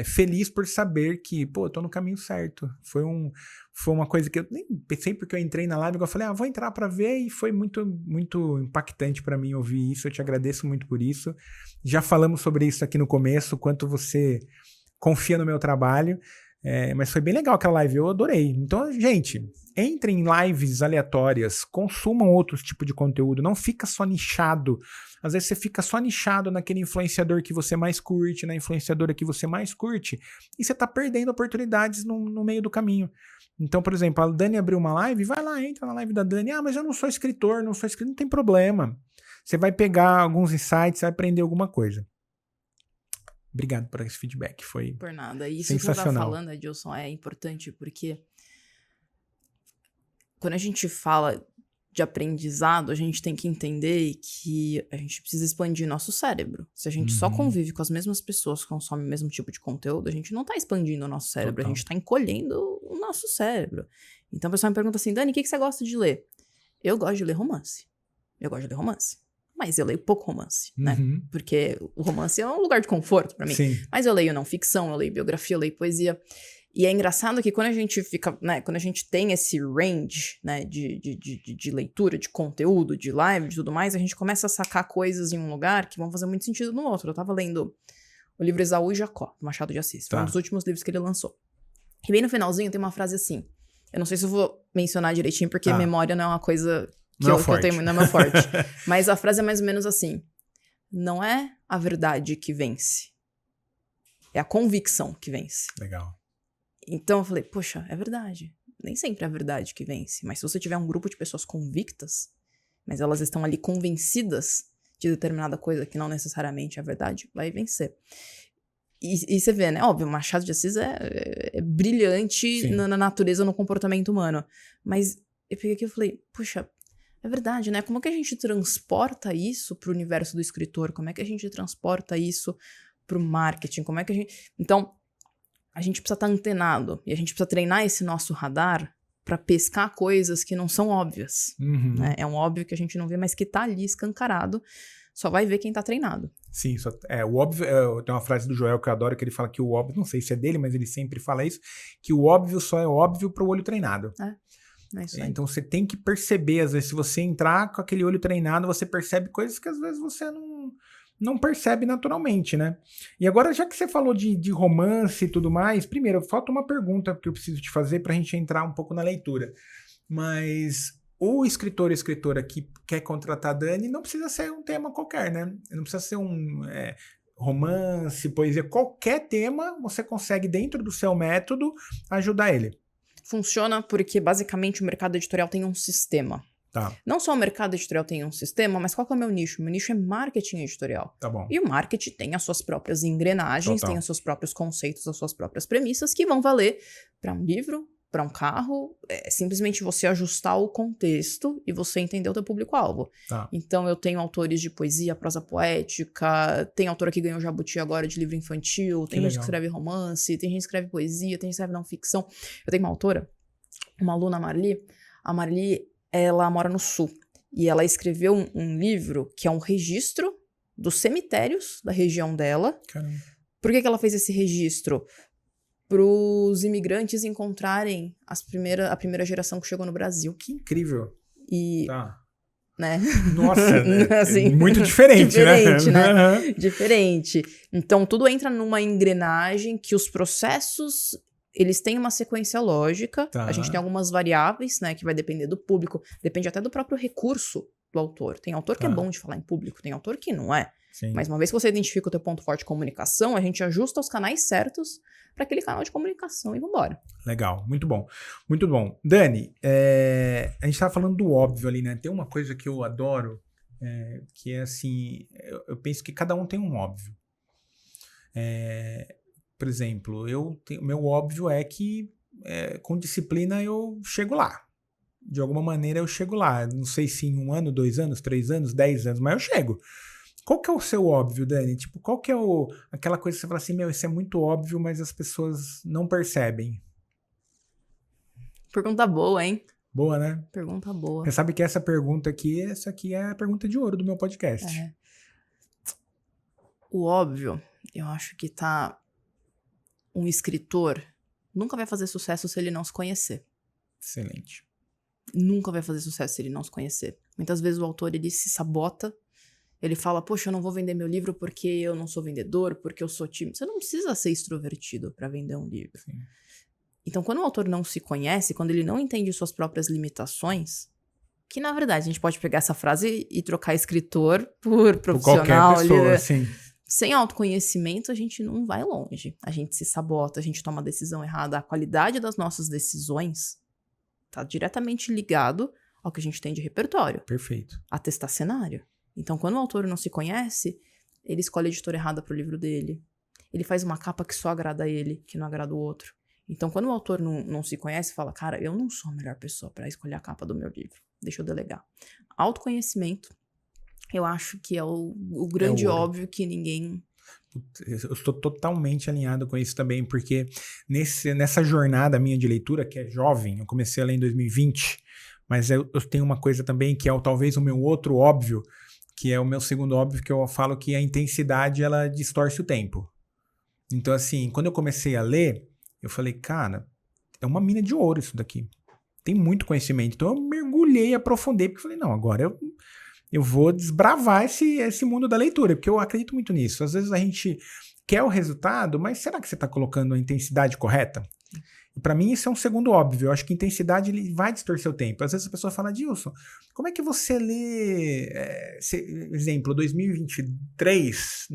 feliz por saber que, eu tô no caminho certo. Foi uma coisa que eu nem pensei, porque eu entrei na live e eu falei, vou entrar pra ver, e foi muito, muito impactante pra mim ouvir isso. Eu te agradeço muito por isso. Já falamos sobre isso aqui no começo, quanto você confia no meu trabalho, mas foi bem legal aquela live, eu adorei. Então, gente, entrem em lives aleatórias, consumam outros tipos de conteúdo, não fica só nichado. Às vezes você fica só nichado naquele influenciador que você mais curte, na influenciadora que você mais curte, e você tá perdendo oportunidades no meio do caminho. Então, por exemplo, a Dani abriu uma live, vai lá, entra na live da Dani. Mas eu não sou escritor, não tem problema. Você vai pegar alguns insights, vai aprender alguma coisa. Obrigado por esse feedback, foi por nada. Isso sensacional. Que você tá falando, Adilson, é importante, porque quando a gente fala de aprendizado, a gente tem que entender que a gente precisa expandir nosso cérebro. Se a gente só convive com as mesmas pessoas que consomem o mesmo tipo de conteúdo, a gente não tá expandindo o nosso cérebro, a gente tá encolhendo o nosso cérebro. Então o pessoal me pergunta assim, Dani, o que você gosta de ler? Eu gosto de ler romance. Mas eu leio pouco romance, né? Porque o romance é um lugar de conforto pra mim. Sim. Mas eu leio não ficção, eu leio biografia, eu leio poesia. E é engraçado que quando a gente fica, né, quando a gente tem esse range, né, de leitura, de conteúdo, de live, de tudo mais, a gente começa a sacar coisas em um lugar que vão fazer muito sentido no outro. Eu tava lendo o livro Esaú e Jacó, do Machado de Assis. Foi um dos últimos livros que ele lançou. E bem no finalzinho tem uma frase assim. Eu não sei se eu vou mencionar direitinho, porque memória não é uma coisa que eu tenho, não é meu forte. Mas a frase é mais ou menos assim. Não é a verdade que vence. É a convicção que vence. Legal. Então eu falei, poxa, é verdade. Nem sempre é a verdade que vence. Mas se você tiver um grupo de pessoas convictas, mas elas estão ali convencidas de determinada coisa que não necessariamente é verdade, vai vencer. E você vê, né? Óbvio, Machado de Assis é brilhante na natureza, no comportamento humano. Mas eu peguei aqui e falei, puxa, é verdade, né? Como é que a gente transporta isso pro universo do escritor? Como é que a gente transporta isso pro marketing? Como é que a gente... Então, a gente precisa estar antenado. E a gente precisa treinar esse nosso radar para pescar coisas que não são óbvias. Né? É um óbvio que a gente não vê, mas que tá ali escancarado. Só vai ver quem tá treinado. Sim, o óbvio, tem uma frase do Joel que eu adoro, que ele fala que o óbvio, não sei se é dele, mas ele sempre fala isso, que o óbvio só é óbvio pro olho treinado. É isso aí. Então você tem que perceber, às vezes, se você entrar com aquele olho treinado, você percebe coisas que às vezes você não percebe naturalmente, né? E agora, já que você falou de romance e tudo mais, primeiro, falta uma pergunta que eu preciso te fazer pra gente entrar um pouco na leitura. Mas o escritor ou escritora que quer contratar a Dani não precisa ser um tema qualquer, né? Não precisa ser um romance, poesia, qualquer tema você consegue, dentro do seu método, ajudar ele. Funciona porque, basicamente, o mercado editorial tem um sistema. Tá, Não só o mercado editorial tem um sistema, mas qual que é o meu nicho? Meu nicho é marketing editorial. tá bom. E o marketing tem as suas próprias engrenagens, Total. tem os seus próprios conceitos, as suas próprias premissas que vão valer para um livro, para um carro. É simplesmente você ajustar o contexto e você entender o teu público-alvo. Tá. Então eu tenho autores de poesia, prosa poética, tem autora que ganhou Jabuti agora de livro infantil, tem gente que legal. escreve romance, tem gente que escreve poesia, tem gente que escreve não ficção. Eu tenho uma autora, uma aluna, a Marli, ela mora no Sul, e ela escreveu um livro que é um registro dos cemitérios da região dela. Caramba. Por que ela fez esse registro? Para os imigrantes encontrarem a primeira geração que chegou no Brasil. Que incrível. E, Tá. né? Nossa, Assim, muito diferente, diferente, né? Aham. Diferente. Então, tudo entra numa engrenagem que os processos, eles têm uma sequência lógica. Tá. A gente tem algumas variáveis, né? Que vai depender do público. Depende até do próprio recurso do autor. Tem autor que é Tá. bom de falar em público, tem autor que não é. Sim. Mas uma vez que você identifica o teu ponto forte de comunicação, a gente ajusta os canais certos para aquele canal de comunicação e vambora. Legal, muito bom. Muito bom. Dani, a gente tava falando do óbvio ali, né? Tem uma coisa que eu adoro, que é assim, eu penso que cada um tem um óbvio. Por exemplo, meu óbvio é que com disciplina eu chego lá. De alguma maneira eu chego lá. Não sei se em 1 ano, 2 anos, 3 anos, 10 anos, mas eu chego. Qual que é o seu óbvio, Dani? Tipo, qual que é aquela coisa que você fala assim, meu, isso é muito óbvio, mas as pessoas não percebem? Pergunta boa, hein? Boa, né? Pergunta boa. Você sabe que essa aqui é a pergunta de ouro do meu podcast. O óbvio, eu acho que um escritor nunca vai fazer sucesso se ele não se conhecer. Excelente. Nunca vai fazer sucesso se ele não se conhecer. Muitas vezes o autor, ele se sabota. Ele fala, poxa, eu não vou vender meu livro porque eu não sou vendedor, porque eu sou tímido. Você não precisa ser extrovertido para vender um livro. Sim. Então, quando o autor não se conhece, quando ele não entende suas próprias limitações, que na verdade a gente pode pegar essa frase e trocar escritor por profissional. Por qualquer pessoa, sim. Sem autoconhecimento, a gente não vai longe. A gente se sabota, a gente toma a decisão errada. A qualidade das nossas decisões está diretamente ligado ao que a gente tem de repertório. Perfeito. A testar cenário. Então, quando o autor não se conhece, ele escolhe a editora errada pro livro dele. Ele faz uma capa que só agrada a ele, que não agrada o outro. Então, quando o autor não se conhece, fala, cara, eu não sou a melhor pessoa para escolher a capa do meu livro. Deixa eu delegar. Autoconhecimento, eu acho que é o grande ouro. óbvio que ninguém... Eu estou totalmente alinhado com isso também, porque nessa jornada minha de leitura, que é jovem, eu comecei a ler em 2020, mas eu tenho uma coisa também que é talvez o meu outro óbvio, que é o meu segundo óbvio, que eu falo que a intensidade, ela distorce o tempo. Então, assim, quando eu comecei a ler, eu falei, cara, é uma mina de ouro isso daqui. Tem muito conhecimento. Então, eu mergulhei, aprofundei, porque eu falei, não, agora eu vou desbravar esse mundo da leitura, porque eu acredito muito nisso. Às vezes a gente quer o resultado, mas será que você está colocando a intensidade correta? E para mim isso é um segundo óbvio. Eu acho que a intensidade ele vai distorcer o tempo. Às vezes a pessoa fala, Dilson, como é que você lê, exemplo, 2022,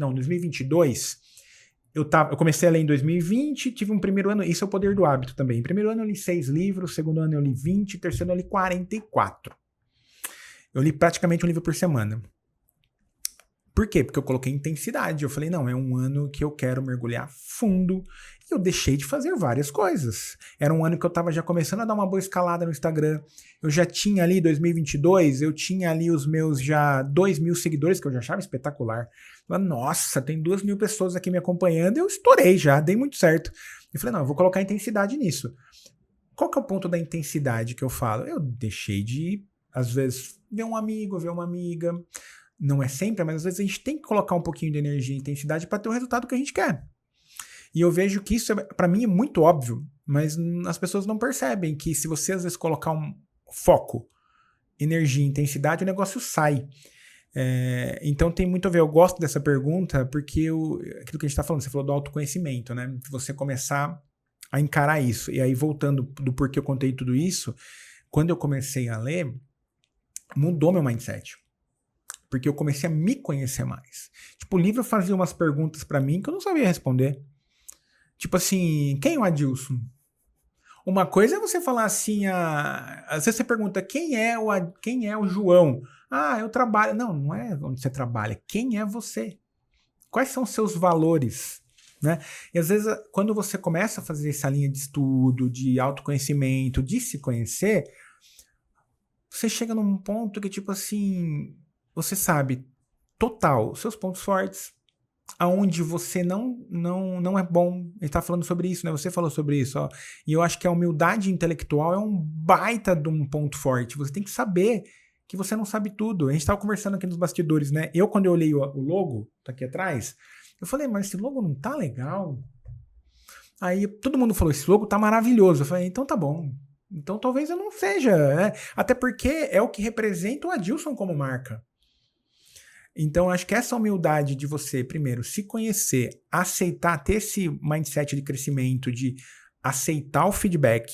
eu comecei a ler em 2020, tive um primeiro ano, isso é o poder do hábito também. Primeiro ano eu li 6 livros, segundo ano eu li 20, terceiro ano eu li 44. Eu li praticamente um livro por semana. Por quê? Porque eu coloquei intensidade. Eu falei, não, é um ano que eu quero mergulhar fundo. E eu deixei de fazer várias coisas. Era um ano que eu estava já começando a dar uma boa escalada no Instagram. Eu já tinha ali, 2022, eu tinha ali os meus já 2.000 seguidores, que eu já achava espetacular. Eu falei, nossa, tem 2.000 pessoas aqui me acompanhando. Eu estourei já, dei muito certo. Eu falei, não, eu vou colocar intensidade nisso. Qual que é o ponto da intensidade que eu falo? Eu deixei de, às vezes, ver um amigo, ver uma amiga. Não é sempre, mas às vezes a gente tem que colocar um pouquinho de energia e intensidade para ter o resultado que a gente quer. E eu vejo que isso, para mim, é muito óbvio, mas as pessoas não percebem que se você às vezes colocar um foco, energia, intensidade, o negócio sai. Então tem muito a ver, eu gosto dessa pergunta porque aquilo que a gente tá falando, você falou do autoconhecimento, né? Você começar a encarar isso. E aí voltando do porquê eu contei tudo isso, quando eu comecei a ler, mudou meu mindset. Porque eu comecei a me conhecer mais. Tipo, o livro fazia umas perguntas pra mim que eu não sabia responder. Tipo assim, quem é o Adilson? Uma coisa é você falar assim, às vezes você pergunta, quem é o João? Eu trabalho. Não é onde você trabalha. Quem é você? Quais são os seus valores? Né? E às vezes, quando você começa a fazer essa linha de estudo, de autoconhecimento, de se conhecer, você chega num ponto que, tipo assim, você sabe total seus pontos fortes, aonde você não é bom. Ele tá falando sobre isso, né? Você falou sobre isso, ó. E eu acho que a humildade intelectual é um baita de um ponto forte. Você tem que saber que você não sabe tudo. A gente tava conversando aqui nos bastidores, né? Quando eu olhei o logo, tá aqui atrás, eu falei, mas esse logo não tá legal? Aí todo mundo falou, esse logo tá maravilhoso. Eu falei, então tá bom. Então talvez eu não seja, né? Até porque é o que representa o Adilson como marca. Então, acho que essa humildade de você, primeiro, se conhecer, aceitar, ter esse mindset de crescimento, de aceitar o feedback,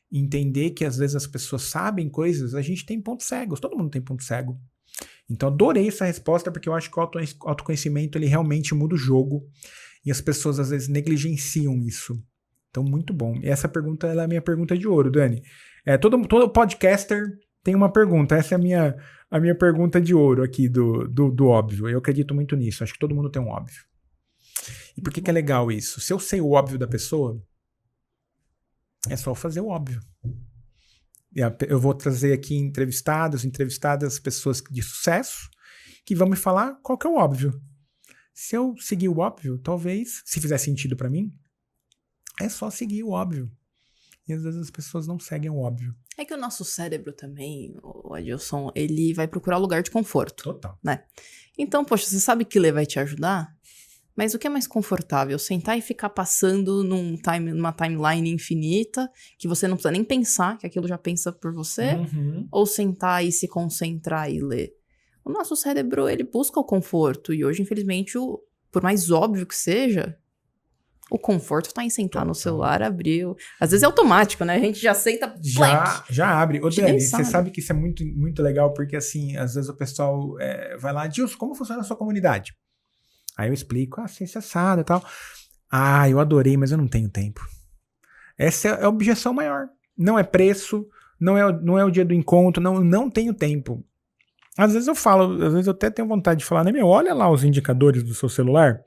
entender que às vezes as pessoas sabem coisas, a gente tem pontos cegos, todo mundo tem ponto cego. Então, adorei essa resposta, porque eu acho que o autoconhecimento, ele realmente muda o jogo, e as pessoas às vezes negligenciam isso. Então, muito bom. E essa pergunta, ela é a minha pergunta de ouro, Dani. Todo podcaster tem uma pergunta, essa é a minha pergunta de ouro aqui do óbvio. Eu acredito muito nisso. Acho que todo mundo tem um óbvio. E por que é legal isso? Se eu sei o óbvio da pessoa, é só fazer o óbvio. Eu vou trazer aqui entrevistadas, pessoas de sucesso, que vão me falar qual que é o óbvio. Se eu seguir o óbvio, talvez, se fizer sentido pra mim, é só seguir o óbvio. E às vezes as pessoas não seguem o óbvio. É que o nosso cérebro também, o Adilson, ele vai procurar lugar de conforto. Total. Né? Então, poxa, você sabe que ler vai te ajudar? Mas o que é mais confortável? Sentar e ficar passando numa timeline infinita, que você não precisa nem pensar, que aquilo já pensa por você? Uhum. Ou sentar e se concentrar e ler? O nosso cérebro, ele busca o conforto. E hoje, infelizmente, por mais óbvio que seja, o conforto tá em sentar no celular, abrir. Às vezes é automático, né? A gente já senta... Já abre. Ô, Dani, você sabe que isso é muito, muito legal, porque assim, às vezes o pessoal vai lá, Dilson, como funciona a sua comunidade? Aí eu explico, assim, assado e tal. Eu adorei, mas eu não tenho tempo. Essa é a objeção maior. Não é preço, não é o dia do encontro, não tenho tempo. Às vezes eu falo, às vezes eu até tenho vontade de falar, né, olha lá os indicadores do seu celular.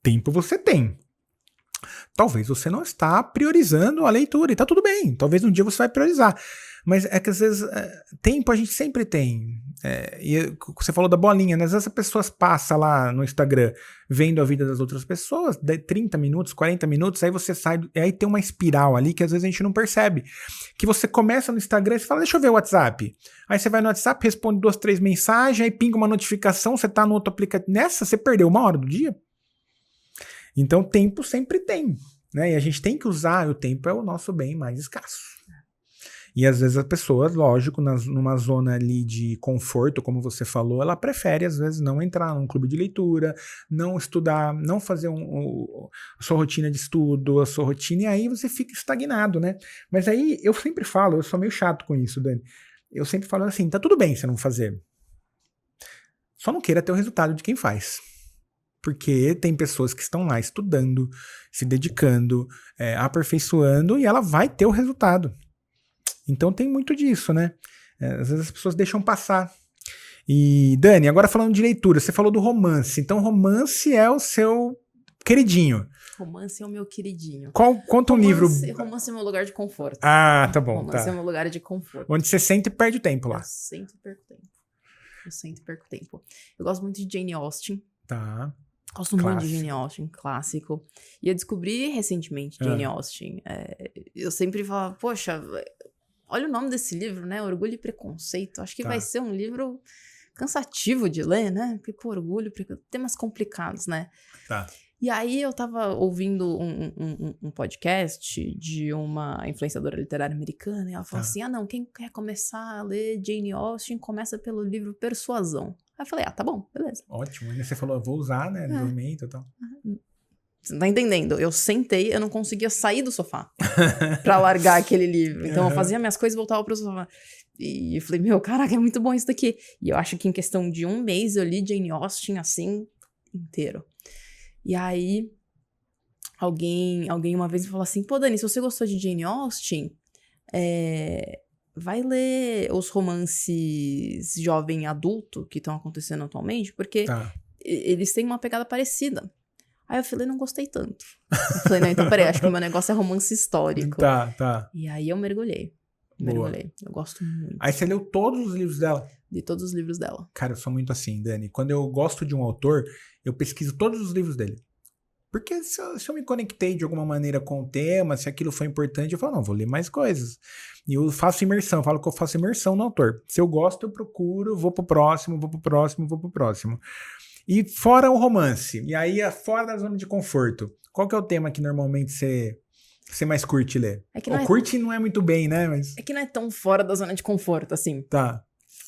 Tempo você tem. Talvez você não está priorizando a leitura, e tá tudo bem. Talvez um dia você vai priorizar. Mas é que às vezes tempo a gente sempre tem. E você falou da bolinha, né? Às vezes as pessoas passam lá no Instagram vendo a vida das outras pessoas, 30 minutos, 40 minutos, aí você sai, aí tem uma espiral ali que às vezes a gente não percebe. Que você começa no Instagram e você fala, deixa eu ver o WhatsApp. Aí você vai no WhatsApp, responde 2, 3 mensagens, aí pinga uma notificação, você tá no outro aplicativo. Nessa, você perdeu 1 hora do dia. Então, tempo sempre tem, né? E a gente tem que usar, o tempo é o nosso bem mais escasso. E às vezes a pessoa, lógico, numa zona ali de conforto, como você falou, ela prefere às vezes não entrar num clube de leitura, não estudar, não fazer a sua rotina de estudo, a sua rotina, e aí você fica estagnado, né? Mas aí eu sempre falo, eu sou meio chato com isso, Dani, eu sempre falo assim, tá tudo bem você não fazer. Só não queira ter o resultado de quem faz. Porque tem pessoas que estão lá estudando, se dedicando, aperfeiçoando, e ela vai ter o resultado. Então tem muito disso, né? Às vezes as pessoas deixam passar. E, Dani, agora falando de leitura, você falou do romance. Então romance é o seu queridinho. Romance é o meu queridinho. Conta um livro... Romance é o meu lugar de conforto. Tá bom. Romance é o meu lugar de conforto. Onde você sente e perde o tempo lá. Eu sento e perco tempo. Eu gosto muito de Jane Austen. Tá. Gosto muito de Jane Austen, clássico. E eu descobri recentemente Jane Austen. Eu sempre falava, poxa, olha o nome desse livro, né? Orgulho e Preconceito. Acho que vai ser um livro cansativo de ler, né? Porque, Orgulho, temas complicados, né? Tá. E aí eu tava ouvindo um podcast de uma influenciadora literária americana, e ela falou assim, não, quem quer começar a ler Jane Austen, começa pelo livro Persuasão. Aí eu falei, tá bom, beleza. Ótimo, ainda você falou, vou usar, né, no momento e tal. Você não tá entendendo? Eu sentei, eu não conseguia sair do sofá pra largar aquele livro. Então eu fazia minhas coisas e voltava pro sofá. E eu falei, caraca, é muito bom isso daqui. E eu acho que em questão de um mês eu li Jane Austen, assim, inteiro. E aí, alguém uma vez me falou assim, pô, Dani, se você gostou de Jane Austen, vai ler os romances jovem adulto que estão acontecendo atualmente, porque eles têm uma pegada parecida. Aí eu falei, não gostei tanto. Eu falei, não, então peraí, acho que o meu negócio é romance histórico. Tá. E aí eu mergulhei. Eu gosto muito. Aí você leu todos os livros dela? Li todos os livros dela. Cara, eu sou muito assim, Dani. Quando eu gosto de um autor, eu pesquiso todos os livros dele. Porque se eu me conectei de alguma maneira com o tema, se aquilo foi importante, eu falo, não, vou ler mais coisas. E eu faço imersão, eu falo que eu faço imersão no autor. Se eu gosto, eu procuro, vou pro próximo. E fora o romance, e aí fora da zona de conforto, qual que é o tema que normalmente você mais curte ler? Curte não é muito bem, né? Mas... É que não é tão fora da zona de conforto, assim. Tá.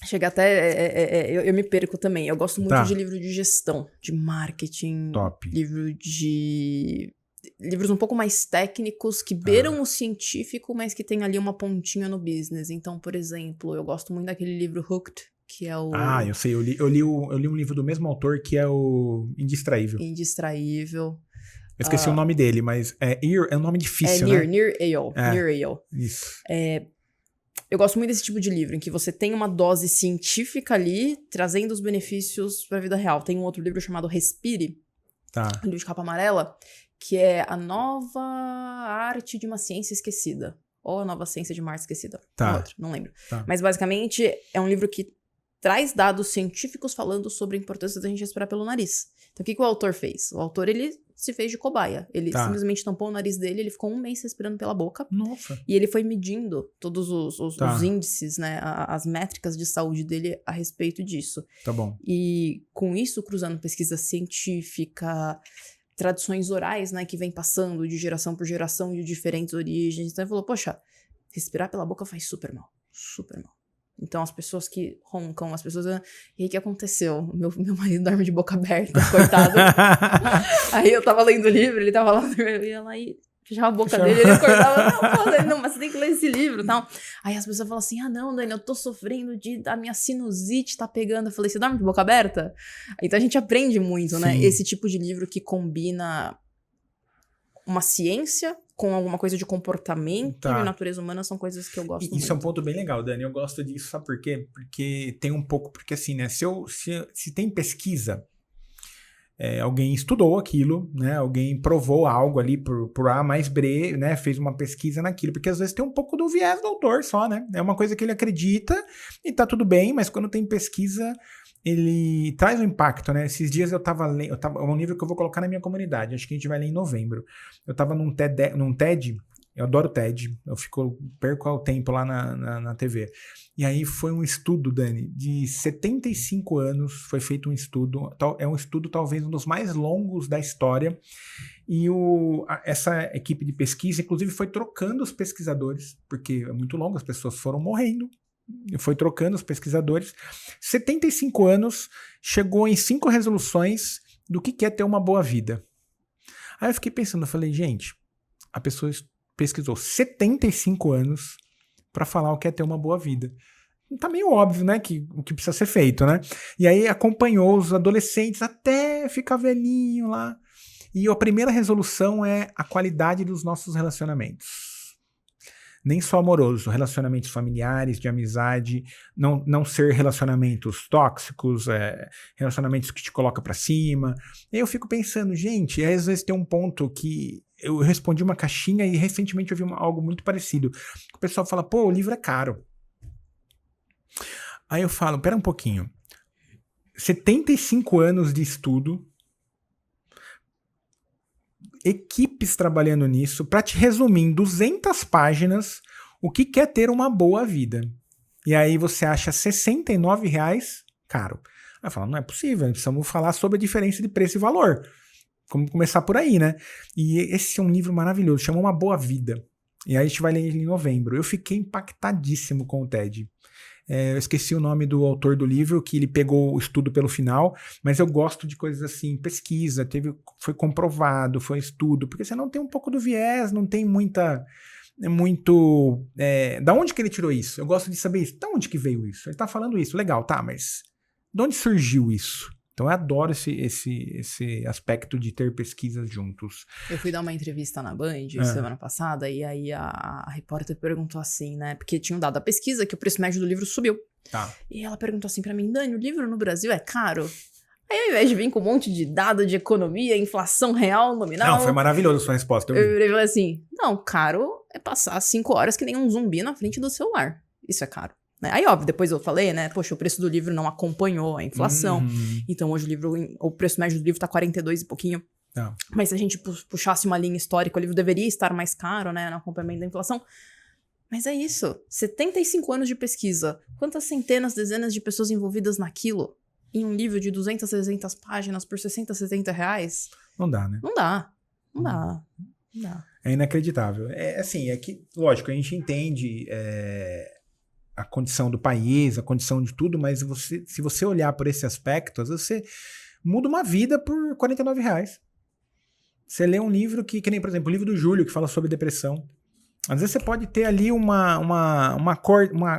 Chega até... eu me perco também. Eu gosto muito de livro de gestão, de marketing. Top. Livros um pouco mais técnicos, que beiram o científico, mas que tem ali uma pontinha no business. Então, por exemplo, eu gosto muito daquele livro Hooked, que é o... eu sei. Eu li um livro do mesmo autor, que é o Indistraível. Indistraível. Eu esqueci o nome dele, mas é um nome difícil, né? Nir Eyal. Isso. Eu gosto muito desse tipo de livro, em que você tem uma dose científica ali, trazendo os benefícios para a vida real. Tem um outro livro chamado Respire, um livro de capa amarela, que é a nova arte de uma ciência esquecida. Ou a nova ciência de Marte esquecida. Não lembro. Mas basicamente é um livro que traz dados científicos falando sobre a importância da gente respirar pelo nariz. Então o que o autor fez? O autor, ele se fez de cobaia. Ele simplesmente tampou o nariz dele, ele ficou um mês respirando pela boca. Nossa. E ele foi medindo todos os índices, né, as métricas de saúde dele a respeito disso. Tá bom. E com isso, cruzando pesquisa científica, tradições orais, né, que vem passando de geração por geração de diferentes origens. Então ele falou, poxa, respirar pela boca faz super mal. Super mal. Então, as pessoas que roncam, as pessoas... E aí, o que aconteceu? Meu marido dorme de boca aberta, coitado. Aí, eu tava lendo o livro, ele tava lá, eu ia lá e fechava a boca dele, ele acordava, não, mas você tem que ler esse livro e tal. Aí, as pessoas falam assim, não, Dani, eu tô sofrendo a minha sinusite tá pegando. Eu falei, você dorme de boca aberta? Então, a gente aprende muito, né? Esse tipo de livro que combina uma ciência com alguma coisa de comportamento e natureza humana são coisas que eu gosto muito. Isso é um ponto bem legal, Dani. Eu gosto disso, sabe por quê? Porque tem um pouco... Porque assim, né? Se tem pesquisa, alguém estudou aquilo, né? Alguém provou algo ali por A mais B, né? Fez uma pesquisa naquilo. Porque às vezes tem um pouco do viés do autor só, né? É uma coisa que ele acredita e tá tudo bem, mas quando tem pesquisa... ele traz um impacto, né? Esses dias eu tava lendo, é um livro que eu vou colocar na minha comunidade, acho que a gente vai ler em novembro. Eu tava num TED, eu adoro TED, perco o tempo lá na TV. E aí foi um estudo, Dani, de 75 anos, foi feito um estudo, é um estudo talvez um dos mais longos da história, e essa equipe de pesquisa, inclusive, foi trocando os pesquisadores, porque é muito longo, as pessoas foram morrendo, foi trocando os pesquisadores. 75 anos, chegou em 5 resoluções do que é ter uma boa vida. Aí eu fiquei pensando, eu falei, gente, a pessoa pesquisou 75 anos para falar o que é ter uma boa vida. Tá meio óbvio, né, que o que precisa ser feito, né? E aí acompanhou os adolescentes até ficar velhinho lá. E a primeira resolução é a qualidade dos nossos relacionamentos. Nem só amoroso, relacionamentos familiares, de amizade, não ser relacionamentos tóxicos, relacionamentos que te colocam pra cima. E aí eu fico pensando, gente, às vezes tem um ponto que eu respondi uma caixinha e recentemente eu vi algo muito parecido. O pessoal fala, pô, o livro é caro. Aí eu falo, pera um pouquinho, 75 anos de estudo, equipes trabalhando nisso, para te resumir em 200 páginas o que é ter uma boa vida. E aí você acha R$69 caro. Aí fala, não é possível, precisamos falar sobre a diferença de preço e valor. vamos começar por aí, né? E esse é um livro maravilhoso, chama Uma Boa Vida. E aí a gente vai ler ele em novembro. Eu fiquei impactadíssimo com o TED. Eu esqueci o nome do autor do livro, que ele pegou o estudo pelo final, mas eu gosto de coisas assim, pesquisa, foi comprovado, foi estudo, porque você não tem um pouco do viés, não tem da onde que ele tirou isso? Eu gosto de saber isso. Da onde que veio isso? Ele tá falando isso, legal, tá, mas de onde surgiu isso? Então eu adoro esse aspecto de ter pesquisas juntos. Eu fui dar uma entrevista na Band semana passada, e aí a repórter perguntou assim, né? Porque tinham dado a pesquisa que o preço médio do livro subiu. Tá. E ela perguntou assim pra mim, Dani, o livro no Brasil é caro? Aí ao invés de vir com um monte de dado de economia, inflação real, nominal... Não, foi maravilhosa a sua resposta. Eu falei assim, não, caro é passar 5 horas que nem um zumbi na frente do celular. Isso é caro. Aí, óbvio, depois eu falei, né? Poxa, o preço do livro não acompanhou a inflação. Então, hoje o preço médio do livro tá 42 e pouquinho. Não. Mas se a gente puxasse uma linha histórica, o livro deveria estar mais caro, né? No acompanhamento da inflação. Mas é isso. 75 anos de pesquisa. Quantas centenas, dezenas de pessoas envolvidas naquilo? Em um livro de 200, 300 páginas por 60, 70 reais? Não dá, né? Não dá. Não dá. Não dá. É inacreditável. É assim, é que, lógico, a gente entende... a condição do país, a condição de tudo, mas se você olhar por esse aspecto, às vezes você muda uma vida por R$49. Você lê um livro que nem, por exemplo, o livro do Júlio, que fala sobre depressão. Às vezes você pode ter ali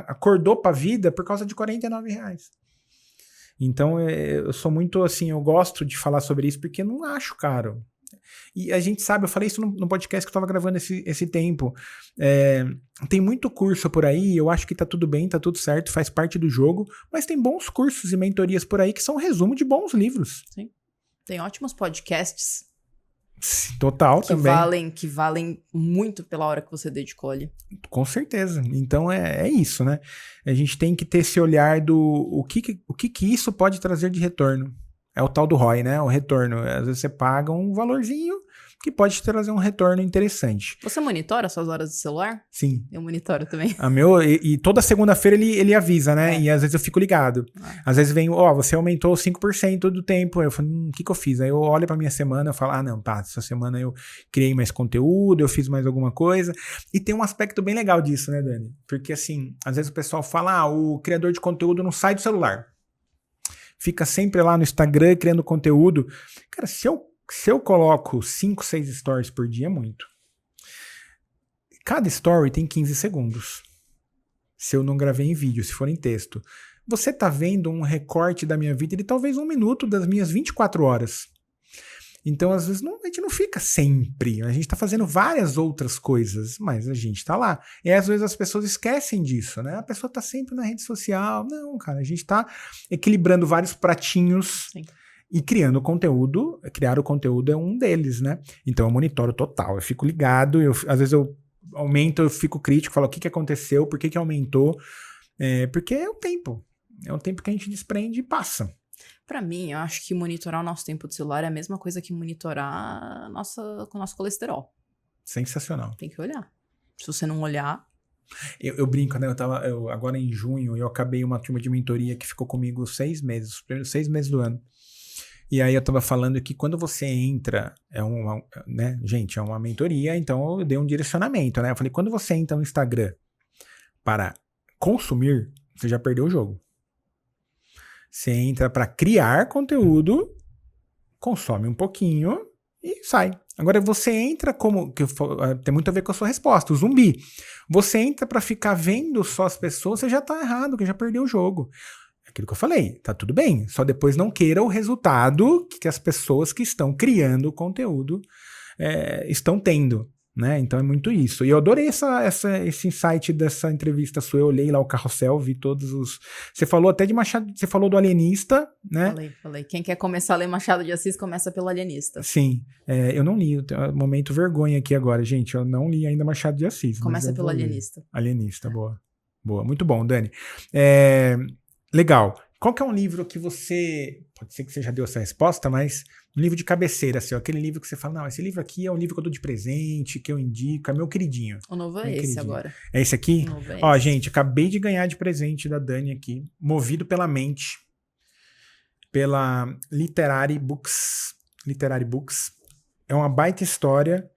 acordou pra vida por causa de R$49. Então, eu sou muito assim, eu gosto de falar sobre isso porque eu não acho caro. E a gente sabe, eu falei isso no podcast que eu tava gravando esse tempo. Tem muito curso por aí, eu acho que tá tudo bem, tá tudo certo, faz parte do jogo, mas tem bons cursos e mentorias por aí que são um resumo de bons livros. Sim. Tem ótimos podcasts. Total, também. Que valem muito pela hora que você dedicou ali. Com certeza. Então é isso, né? A gente tem que ter esse olhar do o que isso pode trazer de retorno. É o tal do ROI, né? O retorno. Às vezes você paga um valorzinho que pode te trazer um retorno interessante. Você monitora suas horas de celular? Sim. Eu monitoro também. E toda segunda-feira ele avisa, né? E às vezes eu fico ligado. Às vezes vem, você aumentou 5% do tempo. Eu falo, o que eu fiz? Aí eu olho pra minha semana e falo, não, tá, essa semana eu criei mais conteúdo, eu fiz mais alguma coisa. E tem um aspecto bem legal disso, né, Dani? Porque assim, às vezes o pessoal fala, o criador de conteúdo não sai do celular. Fica sempre lá no Instagram criando conteúdo. Cara, se eu coloco 5, 6 stories por dia, é muito. Cada story tem 15 segundos. Se eu não gravei em vídeo, se for em texto. Você tá vendo um recorte da minha vida de talvez 1 minuto das minhas 24 horas. Então, às vezes, a gente não fica sempre. A gente tá fazendo várias outras coisas, mas a gente tá lá. E às vezes as pessoas esquecem disso, né? A pessoa tá sempre na rede social. Não, cara, a gente tá equilibrando vários pratinhos. Sim. E criando conteúdo. Criar o conteúdo é um deles, né? Então eu monitoro total. Eu fico ligado. Às vezes eu aumento, eu fico crítico. Falo o que aconteceu, por que aumentou. Porque é o tempo. É o tempo que a gente desprende e passa. Pra mim, eu acho que monitorar o nosso tempo de celular é a mesma coisa que monitorar o nosso colesterol. Sensacional. Tem que olhar. Se você não olhar... Eu brinco, né? Agora em junho, eu acabei uma turma de mentoria que ficou comigo 6 meses. Os primeiros 6 meses do ano. E aí eu tava falando que quando você entra... né? Gente, é uma mentoria, então eu dei um direcionamento, né? Eu falei, quando você entra no Instagram para consumir, você já perdeu o jogo. Você entra para criar conteúdo, consome um pouquinho e sai. Agora você entra tem muito a ver com a sua resposta, o zumbi. Você entra para ficar vendo só as pessoas, você já tá errado, que já perdeu o jogo. Aquilo que eu falei, tá tudo bem. Só depois não queira o resultado que as pessoas que estão criando conteúdo estão tendo. Né? Então é muito isso. E eu adorei esse insight dessa entrevista sua. Eu olhei lá o carrossel, vi todos os... Você falou até de Machado... Você falou do Alienista, né? Falei. Quem quer começar a ler Machado de Assis, começa pelo Alienista. Sim. Eu não li. Tenho um momento vergonha aqui agora, gente. Eu não li ainda Machado de Assis. Começa pelo Alienista. Alienista, boa. Boa. Muito bom, Dani. Legal. Qual que é um livro que você... Pode ser que você já deu essa resposta, mas... Um livro de cabeceira, assim, aquele livro que você fala, não, esse livro aqui é um livro que eu dou de presente, que eu indico, é meu queridinho. O novo é esse queridinho. Agora. É esse aqui? O novo é Ó, esse. Gente, acabei de ganhar de presente da Dani aqui, movido pela mente, pela Literary Books. é uma baita história.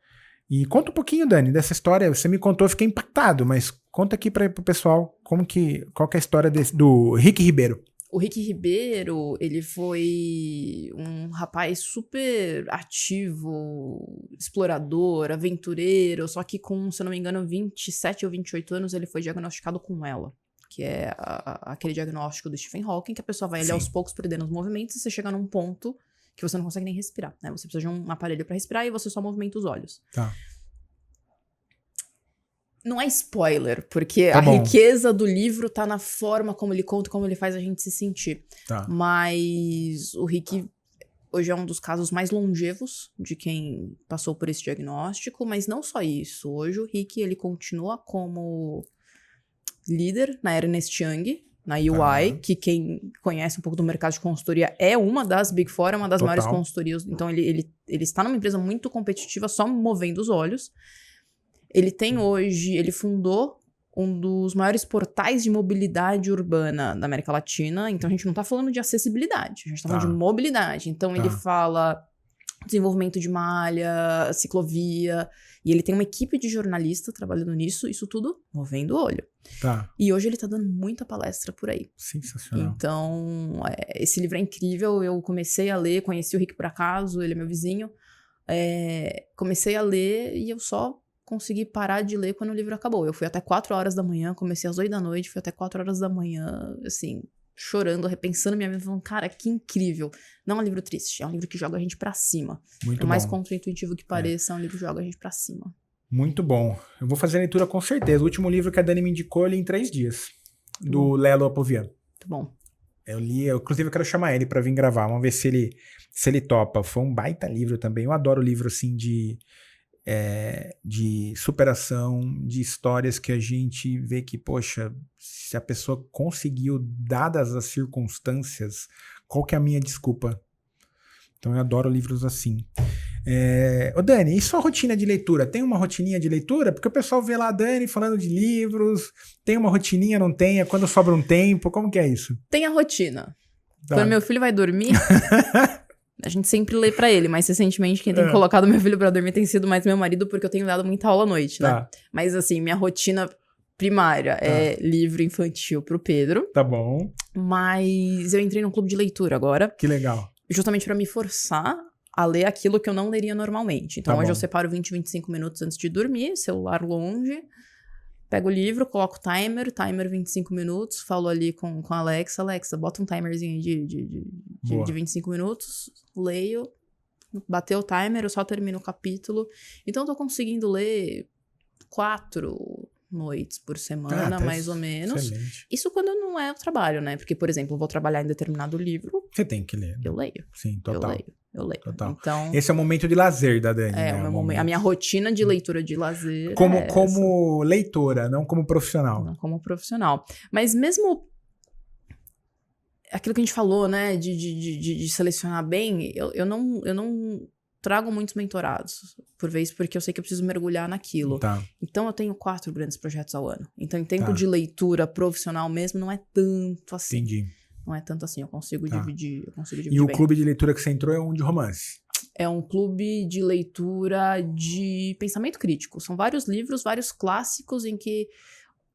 E conta um pouquinho, Dani, dessa história. Você me contou, eu fiquei impactado, mas conta aqui pro pessoal qual que é a história do Rick Ribeiro. O Rick Ribeiro, ele foi um rapaz super ativo, explorador, aventureiro, só que com, se eu não me engano, 27 ou 28 anos, ele foi diagnosticado com ELA, que é aquele diagnóstico do Stephen Hawking, que a pessoa vai ali aos poucos perdendo os movimentos e você chega num ponto que você não consegue nem respirar, né? Você precisa de um aparelho pra respirar e você só movimenta os olhos. Tá. Não é spoiler, porque a riqueza do livro tá na forma como ele conta, como ele faz a gente se sentir. Tá. Mas o Rick hoje é um dos casos mais longevos de quem passou por esse diagnóstico, mas não só isso. Hoje o Rick, ele continua como líder na Ernst Young, na UI, que quem conhece um pouco do mercado de consultoria é uma das Big Four, é uma das maiores consultorias. Então ele está numa empresa muito competitiva, só movendo os olhos. Ele fundou um dos maiores portais de mobilidade urbana da América Latina. Então, a gente não tá falando de acessibilidade, a gente tá falando de mobilidade. Então, ele fala desenvolvimento de malha, ciclovia, e ele tem uma equipe de jornalistas trabalhando nisso, isso tudo movendo o olho. Tá. E hoje ele tá dando muita palestra por aí. Sensacional. Então, esse livro é incrível, eu comecei a ler, conheci o Rick por acaso, ele é meu vizinho, comecei a ler e eu só consegui parar de ler quando o livro acabou. Eu fui até 4 horas da manhã, comecei às 8 da noite, fui até 4 horas da manhã, assim, chorando, repensando minha vida, falando, cara, que incrível. Não é um livro triste, é um livro que joga a gente pra cima. Por mais contra-intuitivo que pareça, é um livro que joga a gente pra cima. Muito bom. Eu vou fazer a leitura com certeza. O último livro que a Dani me indicou, eu li em 3 dias. Do Lelo Apovian. Muito bom. Eu li, inclusive eu quero chamar ele pra vir gravar, vamos ver se ele topa. Foi um baita livro também. Eu adoro livro assim de superação, de histórias que a gente vê que, poxa, se a pessoa conseguiu, dadas as circunstâncias, qual que é a minha desculpa? Então eu adoro livros assim. Ô Dani, e sua rotina de leitura? Tem uma rotininha de leitura? Porque o pessoal vê lá a Dani falando de livros, tem uma rotininha, não tem? É quando sobra um tempo? Como que é isso? Tem a rotina. Quando meu filho vai dormir... A gente sempre lê pra ele, mas recentemente quem tem colocado meu filho pra dormir tem sido mais meu marido, porque eu tenho dado muita aula à noite, né? Mas assim, minha rotina primária é livro infantil pro Pedro. Tá bom. Mas eu entrei num clube de leitura agora. Que legal. Justamente pra me forçar a ler aquilo que eu não leria normalmente. Então hoje eu separo 20, 25 minutos antes de dormir, celular longe, pego o livro, coloco o timer 25 minutos, falo ali com a Alexa, bota um timerzinho de 25 minutos, leio, bateu o timer, eu só termino o capítulo. Então eu tô conseguindo ler 4 noites por semana, mais ou menos. Excelente. Isso quando não é o trabalho, né? Porque, por exemplo, eu vou trabalhar em determinado livro. Você tem que ler. Eu leio. Sim, total. Eu leio. Total. Então, esse é o momento de lazer da Dani, né? o meu momento. A minha rotina de leitura de lazer como leitora, não como profissional. Não como profissional. Mas mesmo aquilo que a gente falou, né, de selecionar bem, eu não trago muitos mentorados por vez, porque eu sei que eu preciso mergulhar naquilo. Tá. Então eu tenho 4 grandes projetos ao ano. Então em tempo de leitura profissional mesmo, não é tanto assim. Entendi. Não é tanto assim, eu consigo dividir. E o bem. clube de leitura que você entrou é um de romance? É um clube de leitura de pensamento crítico. São vários livros, vários clássicos em que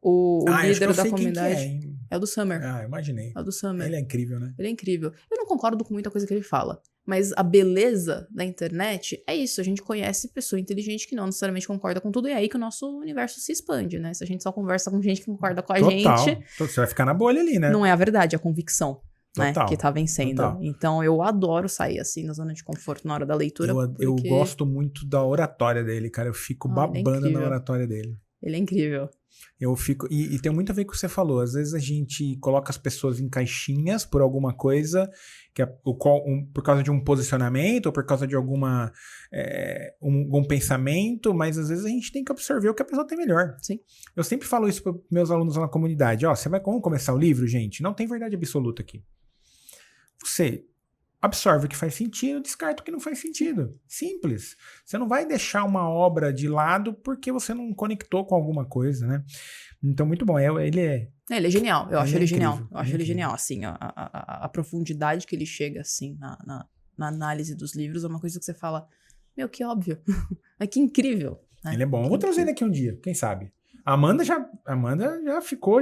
o líder da comunidade é o do Summer. Ah, imaginei. É o do Summer. Ele é incrível, né? Ele é incrível. Eu não concordo com muita coisa que ele fala. Mas a beleza da internet é isso. A gente conhece pessoa inteligente que não necessariamente concorda com tudo. E é aí que o nosso universo se expande, né? Se a gente só conversa com gente que concorda com a gente... Você vai ficar na bolha ali, né? Não é a verdade, é a convicção. Né, que tá vencendo. Total. Então eu adoro sair assim na zona de conforto na hora da leitura. Eu gosto muito da oratória dele, cara. Eu fico babando na oratória dele. Ele é incrível. Eu fico. E tem muito a ver com o que você falou. Às vezes a gente coloca as pessoas em caixinhas por alguma coisa, que é por causa de um posicionamento, ou por causa de algum pensamento, mas às vezes a gente tem que absorver o que a pessoa tem melhor. Sim. Eu sempre falo isso para meus alunos lá na comunidade. Vamos começar o livro, gente? Não tem verdade absoluta aqui. Você absorve o que faz sentido, descarta o que não faz sentido. Simples. Você não vai deixar uma obra de lado porque você não conectou com alguma coisa, né? Então, muito bom. Ele é genial. Eu acho ele genial. Eu acho ele incrível. genial. Assim, a profundidade que ele chega, assim, na análise dos livros é uma coisa que você fala... Meu, que óbvio. Mas que incrível. Né? Ele é bom. Eu vou trazer ele aqui um dia, quem sabe? A Amanda já ficou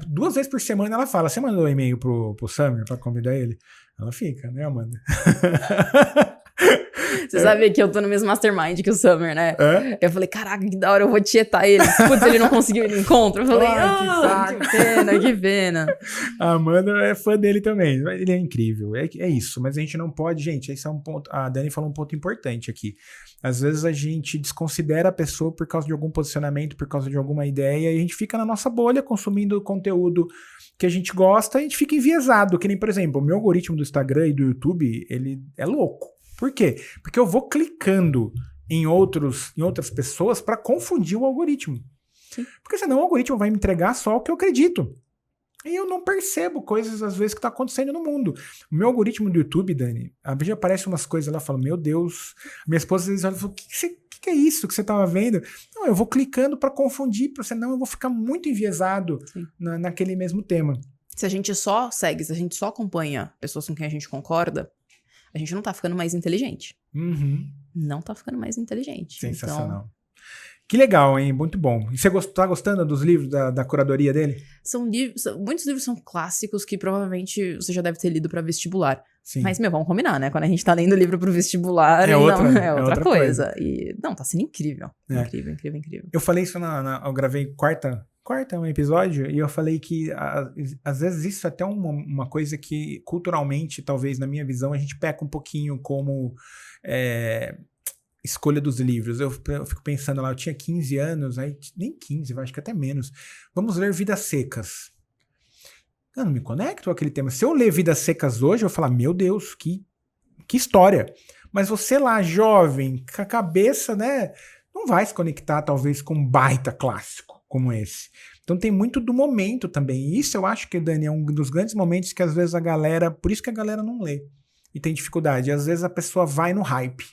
2 vezes por semana ela fala, você mandou um e-mail pro Summer pra convidar ele? Ela fica, né, Amanda? Você sabe que eu tô no mesmo mastermind que o Summer, né? É? Eu falei, caraca, que da hora, eu vou tietar ele. Putz, ele não conseguiu ir no encontro. Eu falei, que pena. A Amanda é fã dele também. Ele é incrível. É isso. Mas a gente não pode, gente, esse é um ponto. A Dani falou um ponto importante aqui. Às vezes a gente desconsidera a pessoa por causa de algum posicionamento, por causa de alguma ideia, e a gente fica na nossa bolha consumindo conteúdo que a gente gosta e a gente fica enviesado. Que nem, por exemplo, o meu algoritmo do Instagram e do YouTube, ele é louco. Por quê? Porque eu vou clicando em outras pessoas para confundir o algoritmo. Sim. Porque senão o algoritmo vai me entregar só o que eu acredito. E eu não percebo coisas, às vezes, que tá acontecendo no mundo. O meu algoritmo do YouTube, Dani, às vezes aparece umas coisas lá, fala, meu Deus. Minha esposa às vezes olha e fala, o que é isso que você tava vendo? Não, eu vou clicando para confundir, senão eu vou ficar muito enviesado naquele mesmo tema. Se a gente só segue, se a gente só acompanha pessoas com quem a gente concorda, a gente não tá ficando mais inteligente. Uhum. Não tá ficando mais inteligente. Sensacional. Então, que legal, hein? Muito bom. E você tá gostando dos livros da curadoria dele? Muitos livros são clássicos que provavelmente você já deve ter lido pra vestibular. Sim. Mas, vamos combinar, né? Quando a gente tá lendo livro pro vestibular, é outra coisa. E, não, tá sendo incrível. Incrível. Eu falei isso eu gravei quarta um episódio, e eu falei que às vezes isso é até uma coisa que culturalmente, talvez na minha visão, a gente peca um pouquinho como escolha dos livros. Eu fico pensando lá, eu tinha 15 anos, aí nem 15, acho que até menos. Vamos ler Vidas Secas. Eu não me conecto com aquele tema. Se eu ler Vidas Secas hoje, eu vou falar, meu Deus, que história. Mas você lá, jovem, com a cabeça, né, não vai se conectar talvez com um baita clássico como esse. Então tem muito do momento também. E isso eu acho que, Dani, é um dos grandes momentos que às vezes a galera... Por isso que a galera não lê. E tem dificuldade. E às vezes a pessoa vai no hype.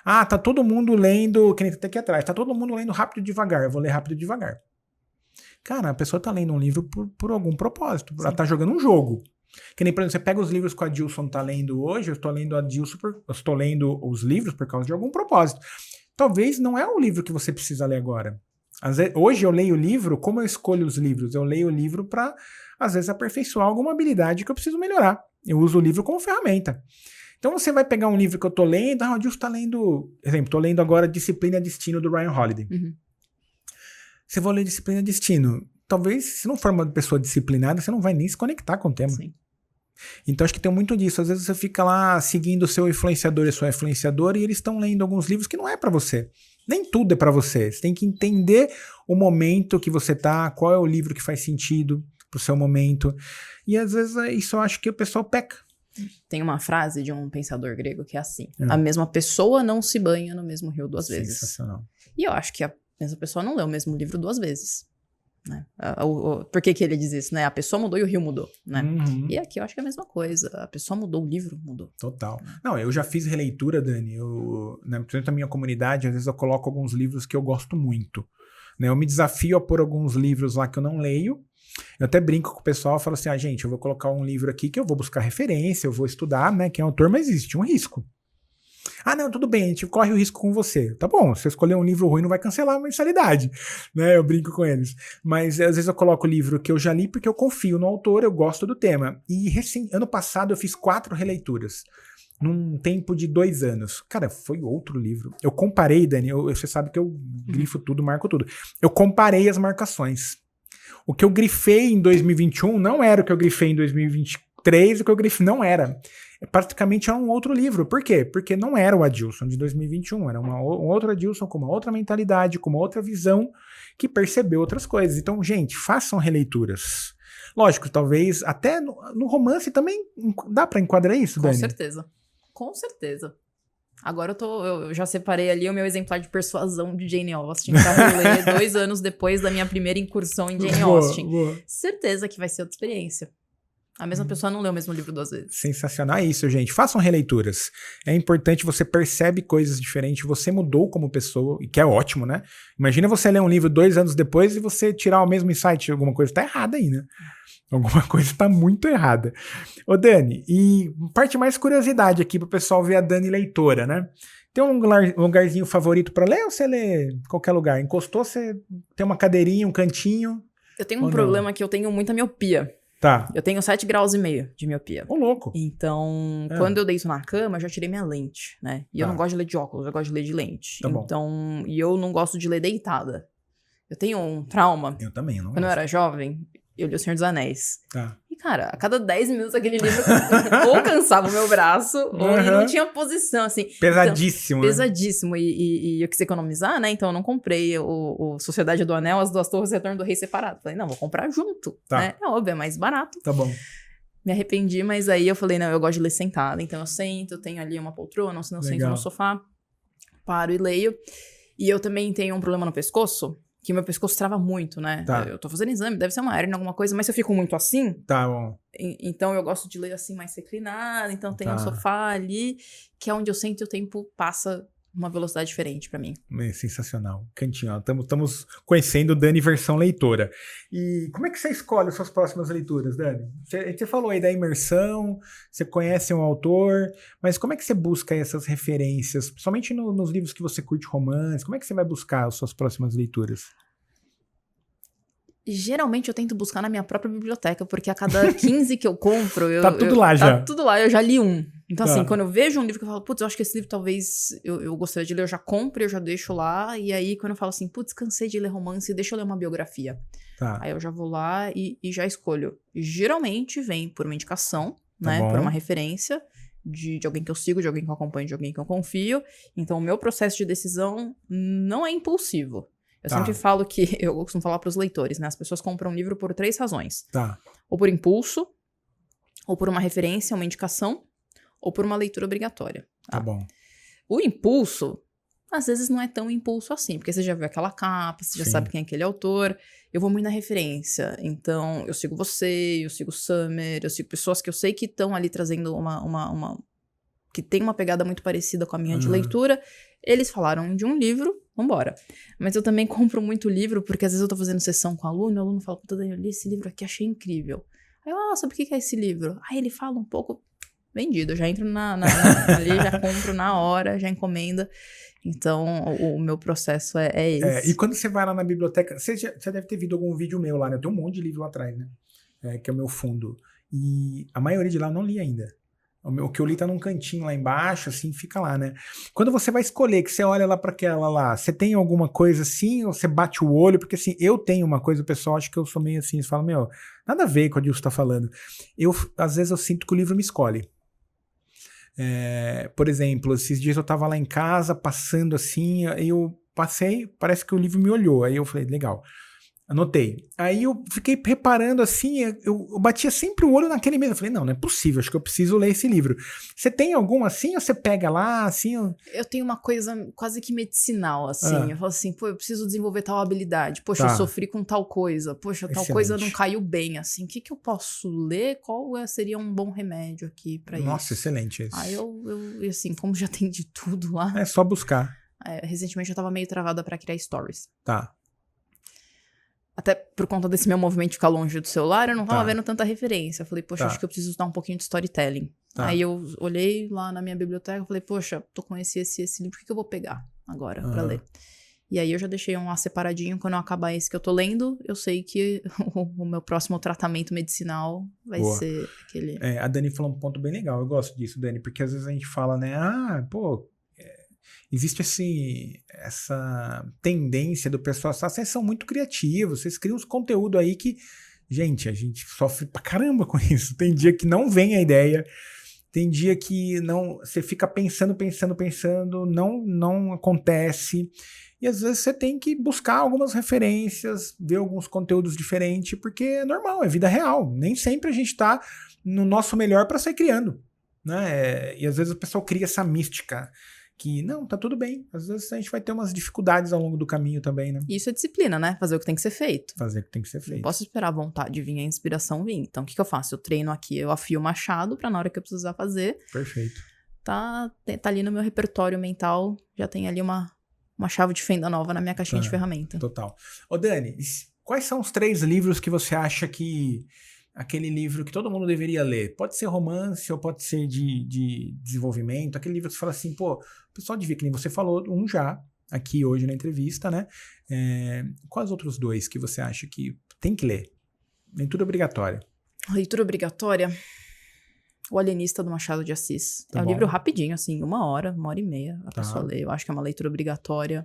Ah, tá todo mundo lendo... Que nem tá aqui atrás. Tá todo mundo lendo Rápido e Devagar. Eu vou ler Rápido e Devagar. Cara, a pessoa tá lendo um livro por algum propósito. Sim. Ela tá jogando um jogo. Que nem, por exemplo, você pega os livros que a Dilson tá lendo hoje. Eu estou lendo os livros por causa de algum propósito. Talvez não é o livro que você precisa ler agora. Às vezes, hoje eu leio o livro, como eu escolho os livros? Eu leio o livro para, às vezes, aperfeiçoar alguma habilidade que eu preciso melhorar. Eu uso o livro como ferramenta. Então você vai pegar um livro que eu tô lendo, o Dilson tá lendo... Exemplo, tô lendo agora Disciplina e Destino, do Ryan Holiday. Uhum. Você vai ler Disciplina e Destino. Talvez, se não for uma pessoa disciplinada, você não vai nem se conectar com o tema. Sim. Então acho que tem muito disso. Às vezes você fica lá seguindo o seu influenciador e sua influenciadora e eles estão lendo alguns livros que não é pra você. Nem tudo é pra você. Você tem que entender o momento que você tá, qual é o livro que faz sentido pro seu momento. E às vezes isso eu acho que o pessoal peca. Tem uma frase de um pensador grego que é assim: a mesma pessoa não se banha no mesmo rio 2 vezes. Sensacional. E eu acho que a mesma pessoa não lê o mesmo livro 2 vezes. Né? Por que ele diz isso, né? A pessoa mudou e o rio mudou, né? Uhum. E aqui eu acho que é a mesma coisa. A pessoa mudou, o livro mudou. Total. Não, eu já fiz releitura, Dani. Principalmente na minha comunidade, às vezes eu coloco alguns livros que eu gosto muito. Né? Eu me desafio a pôr alguns livros lá que eu não leio. Eu até brinco com o pessoal e falo assim, gente, eu vou colocar um livro aqui que eu vou buscar referência, eu vou estudar, né? Quem é autor, mas existe um risco. Ah, não, tudo bem, a gente corre o risco com você. Tá bom, se você escolher um livro ruim, não vai cancelar a mensalidade, né? Eu brinco com eles. Mas às vezes eu coloco o livro que eu já li porque eu confio no autor, eu gosto do tema. E ano passado eu fiz 4 releituras, num tempo de 2 anos. Cara, foi outro livro. Eu comparei, Dani, você sabe que eu grifo tudo, marco tudo. Eu comparei as marcações. O que eu grifei em 2021 não era o que eu grifei em 2023, o que eu grifei não era. Praticamente é um outro livro. Por quê? Porque não era o Adilson de 2021, era um outro Adilson com uma outra mentalidade, com uma outra visão, que percebeu outras coisas. Então, gente, façam releituras. Lógico, talvez até no romance também dá pra enquadrar isso, Dani? Com certeza. Agora eu já separei ali o meu exemplar de Persuasão de Jane Austen pra reler 2 anos depois da minha primeira incursão em Jane Austen. Boa. Certeza que vai ser outra experiência. A mesma pessoa não lê o mesmo livro 2 vezes. Sensacional. É isso, gente. Façam releituras. É importante, você percebe coisas diferentes, você mudou como pessoa, e que é ótimo, né? Imagina você ler um livro 2 anos depois e você tirar o mesmo insight, alguma coisa tá errada aí, né? Alguma coisa tá muito errada. Ô, Dani, e parte mais curiosidade aqui pro pessoal ver a Dani leitora, né? Tem um lugarzinho favorito pra ler ou você lê em qualquer lugar? Encostou, você tem uma cadeirinha, um cantinho? Eu tenho um problema que eu tenho muita miopia. Tá. Eu tenho 7,5 graus de miopia. Ô, louco. Então, quando eu deito na cama, eu já tirei minha lente, né? E eu não gosto de ler de óculos, eu gosto de ler de lente. Tá bom. Então, e eu não gosto de ler deitada. Eu tenho um trauma. Eu também, eu não Quando gosto. eu era jovem, eu li O Senhor dos Anéis. Tá. E, cara, a cada 10 minutos aquele livro ou cansava o meu braço, ou ele não tinha posição, assim. Pesadíssimo, então, pesadíssimo. E eu quis economizar, né? Então eu não comprei o Sociedade do Anel, As Duas Torres e Retorno do Rei separado. Falei, não, vou comprar junto, né? É óbvio, é mais barato. Tá bom. Me arrependi, mas aí eu falei, não, eu gosto de ler sentada. Então eu sento, tenho ali uma poltrona, ou se não, eu sento no sofá, paro e leio. E eu também tenho um problema no pescoço, que meu pescoço trava muito, né? Tá. Eu tô fazendo exame, deve ser uma hérnia, alguma coisa, mas se eu fico muito assim... Tá bom. Então eu gosto de ler assim, mais reclinada. Então tem um sofá ali, que é onde eu sento e o tempo passa uma velocidade diferente pra mim. É sensacional. Cantinho, ó. Estamos conhecendo Dani versão leitora. E como é que você escolhe as suas próximas leituras, Dani? Você falou aí da imersão, você conhece um autor, mas como é que você busca essas referências? Principalmente nos livros que você curte romance, como é que você vai buscar as suas próximas leituras? Geralmente eu tento buscar na minha própria biblioteca, porque a cada 15 que eu compro... Tá tudo lá já. Tá tudo lá, eu já li um. Então assim, quando eu vejo um livro que eu falo, putz, eu acho que esse livro talvez eu gostaria de ler, eu já compro, eu já deixo lá. E aí quando eu falo assim, putz, cansei de ler romance, deixa eu ler uma biografia. Tá. Aí eu já vou lá e já escolho. Geralmente vem por uma indicação, Tá né? bom. Por uma referência de alguém que eu sigo, de alguém que eu acompanho, de alguém que eu confio. Então o meu processo de decisão não é impulsivo. Eu sempre falo que, eu costumo falar para os leitores, né? As pessoas compram um livro por 3 razões. Tá. Ou por impulso, ou por uma referência, uma indicação, ou por uma leitura obrigatória. Tá bom. O impulso, às vezes não é tão impulso assim, porque você já viu aquela capa, você já sabe quem é aquele autor. Eu vou muito na referência. Então, eu sigo você, eu sigo Summer, eu sigo pessoas que eu sei que estão ali trazendo que tem uma pegada muito parecida com a minha de leitura. Eles falaram de um livro, vambora. Mas eu também compro muito livro, porque às vezes eu tô fazendo sessão com aluno, e o aluno fala, puta, Dani, eu li esse livro aqui, achei incrível. Aí eu, sobre o que é esse livro? Aí ele fala um pouco, vendido, eu já entro ali, já compro na hora, já encomenda. Então, o meu processo é esse. E quando você vai lá na biblioteca, você deve ter visto algum vídeo meu lá, né? Eu tenho um monte de livro lá atrás, né? Que é o meu fundo. E a maioria de lá eu não li ainda. O que eu li tá num cantinho lá embaixo, assim, fica lá, né? Quando você vai escolher, que você olha lá pra aquela lá, você tem alguma coisa assim, ou você bate o olho? Porque assim, eu tenho uma coisa, o pessoal acha que eu sou meio assim, eles falam, meu, nada a ver com o que o Dilson tá falando. Às vezes eu sinto que o livro me escolhe. Por exemplo, esses dias eu tava lá em casa, passando assim, aí eu passei, parece que o livro me olhou, aí eu falei, legal. Anotei. Aí eu fiquei reparando assim, eu batia sempre o olho naquele mesmo. Eu falei, não é possível, acho que eu preciso ler esse livro. Você tem algum assim, ou você pega lá, assim? Eu tenho uma coisa quase que medicinal, assim. Eu falo assim, eu preciso desenvolver tal habilidade. Poxa, eu sofri com tal coisa. Poxa, tal coisa não caiu bem, assim. O que eu posso ler? Qual seria um bom remédio aqui pra isso? Nossa, excelente isso. Aí assim, como já tem de tudo lá... É só buscar. Recentemente eu tava meio travada pra criar stories. Tá. Até por conta desse meu movimento de ficar longe do celular, eu não tava vendo tanta referência. Eu falei, poxa, acho que eu preciso estudar um pouquinho de storytelling. Aí eu olhei lá na minha biblioteca e falei, poxa, tô com esse livro, o que eu vou pegar agora pra ler? E aí eu já deixei um lá separadinho, quando eu acabar esse que eu tô lendo, eu sei que o meu próximo tratamento medicinal vai ser aquele... A Dani falou um ponto bem legal, eu gosto disso, Dani, porque às vezes a gente fala, né, existe essa tendência do pessoal, vocês são muito criativos, vocês criam uns conteúdos aí que, gente, a gente sofre pra caramba com isso. Tem dia que não vem a ideia, tem dia que não, você fica pensando, não acontece. E às vezes você tem que buscar algumas referências, ver alguns conteúdos diferentes, porque é normal, é vida real. Nem sempre a gente tá no nosso melhor para sair criando, né? E às vezes o pessoal cria essa mística, que, não, tá tudo bem. Às vezes a gente vai ter umas dificuldades ao longo do caminho também, né? Isso é disciplina, né? Fazer o que tem que ser feito. Fazer o que tem que ser Não feito. posso esperar a vontade vir, a inspiração vir. Então, o que eu faço? Eu treino aqui, eu afio o machado pra na hora que eu precisar fazer, Perfeito. tá ali no meu repertório mental, já tem ali uma chave de fenda nova na minha caixinha de ferramenta. Total. Ô, Dani, quais são os 3 livros que você acha que... Aquele livro que todo mundo deveria ler? Pode ser romance ou pode ser de desenvolvimento. Aquele livro que você fala assim, pô, o pessoal devia, que nem você falou, um já, aqui hoje na entrevista, né? Quais outros 2 que você acha que tem que ler? Leitura obrigatória. Leitura obrigatória... O Alienista, do Machado de Assis. Tá é um bom. livro rapidinho, assim, 1 hora e meia a Tá. pessoa lê. Eu acho que é uma leitura obrigatória.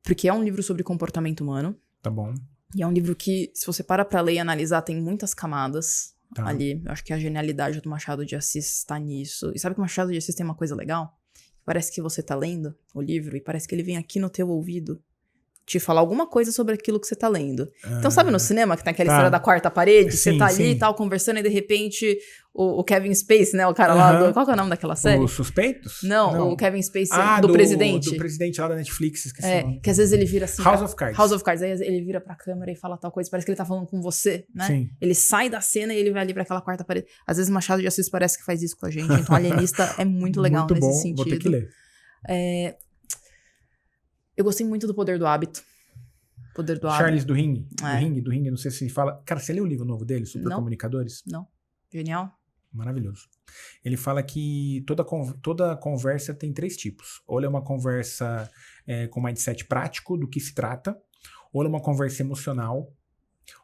Porque é um livro sobre comportamento humano. Tá bom. E é um livro que, se você para pra ler e analisar, tem muitas camadas Tá. ali. Eu acho que a genialidade do Machado de Assis está nisso. E sabe que o Machado de Assis tem uma coisa legal? Parece que você tá lendo o livro e parece que ele vem aqui no teu ouvido te falar alguma coisa sobre aquilo que você tá lendo. Então, sabe no cinema que tem aquela história da quarta parede? Sim, Você tá ali sim. e tal, conversando, e de repente o Kevin Spacey, né? O cara lá qual que é o nome daquela série? Os Suspeitos? Não, o Kevin Spacey do do presidente. Do presidente lá da Netflix, esqueci o nome. Que às vezes ele vira assim... House of Cards. House of Cards. Aí ele vira pra câmera e fala tal coisa. Parece que ele tá falando com você, né? Sim. Ele sai da cena e ele vai ali pra aquela quarta parede. Às vezes Machado de Assis parece que faz isso com a gente. Então, Alienista é muito legal Muito nesse bom, sentido. vou ter que ler. Eu gostei muito do Poder do Hábito. Poder do Hábito. Charles do Ring. É. Do Ring, não sei se fala... Cara, você leu o livro novo dele, Super Não. Comunicadores? Não. Genial. Maravilhoso. Ele fala que toda conversa tem 3 tipos. Ou ela é uma conversa com mindset prático do que se trata, ou ela é uma conversa emocional,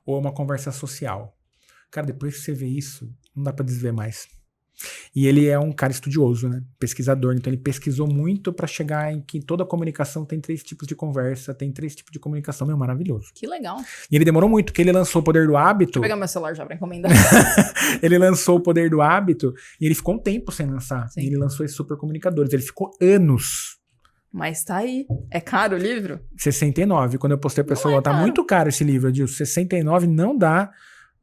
ou é uma conversa social. Cara, depois que você vê isso, não dá pra desver mais. E ele é um cara estudioso, né? Pesquisador. Então ele pesquisou muito pra chegar em que toda comunicação tem 3 tipos de conversa, tem 3 tipos de comunicação. Meu, maravilhoso. Que legal. E ele demorou muito, porque ele lançou o Poder do Hábito. Vou pegar meu celular já pra encomendar. Ele lançou o Poder do Hábito e ele ficou um tempo sem lançar. Sim. E ele lançou esse Super Comunicadores. Ele ficou anos. Mas tá aí. É caro o livro? 69. Quando eu postei a pessoa, Não é tá caro. muito caro esse livro, Adilson. 69 não dá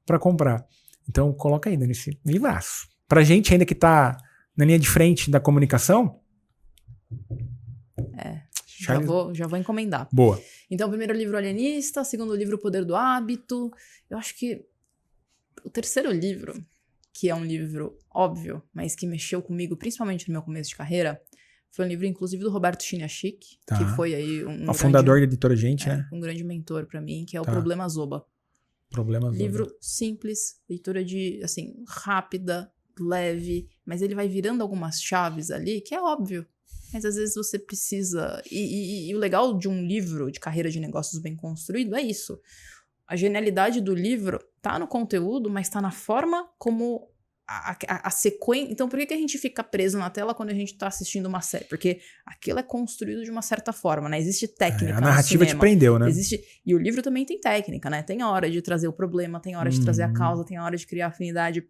pra comprar. Então coloca aí, nesse livraço. Pra gente ainda que tá na linha de frente da comunicação. Charles... Já vou encomendar. Boa. Então, primeiro livro, Alienista. Segundo livro, Poder do Hábito. Eu acho que o terceiro livro, que é um livro óbvio, mas que mexeu comigo, principalmente no meu começo de carreira, foi um livro, inclusive, do Roberto Chiniachik, Tá. que foi aí O fundador da Editora Gente, né? um grande mentor pra mim, que é o Tá. Problema Zoba. Problemas. Livro simples, leitura de, assim, rápida, leve, mas ele vai virando algumas chaves ali, que é óbvio. Mas às vezes você precisa... E o legal de um livro de carreira de negócios bem construído é isso. A genialidade do livro tá no conteúdo, mas tá na forma como a sequência... Então, por que a gente fica preso na tela quando a gente tá assistindo uma série? Porque aquilo é construído de uma certa forma, né? Existe técnica A narrativa no te cinema. prendeu, né? E o livro também tem técnica, né? Tem a hora de trazer o problema, tem a hora de trazer a causa, tem a hora de criar afinidade.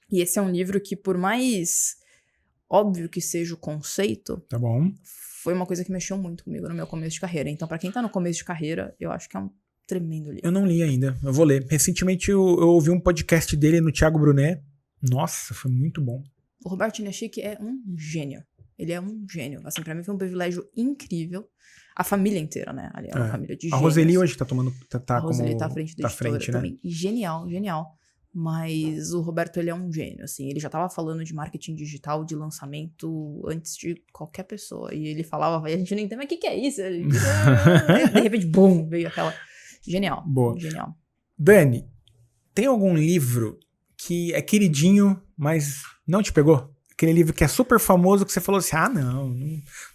E esse é um livro que, por mais óbvio que seja o conceito, Tá bom. foi uma coisa que mexeu muito comigo no meu começo de carreira. Então, pra quem tá no começo de carreira, eu acho que é um tremendo livro. Eu não li ainda, eu vou ler. Recentemente eu ouvi um podcast dele no Thiago Brunet. Nossa, foi muito bom. O Roberto Chiniachik é um gênio. Ele é um gênio. Assim, pra mim foi um privilégio incrível. A família inteira, né? Ali é uma família de A gênios. Roseli hoje tá tomando... A Roseli tá à frente da editora frente, né? também. Genial, genial. Mas o Roberto, ele é um gênio, assim. Ele já tava falando de marketing digital, de lançamento, antes de qualquer pessoa. E ele falava, e a gente não entende, mas o que é isso? Ele, de repente, bum, veio aquela... Genial. Boa. Genial. Dani, tem algum livro que é queridinho, mas não te pegou? Aquele livro que é super famoso que você falou assim,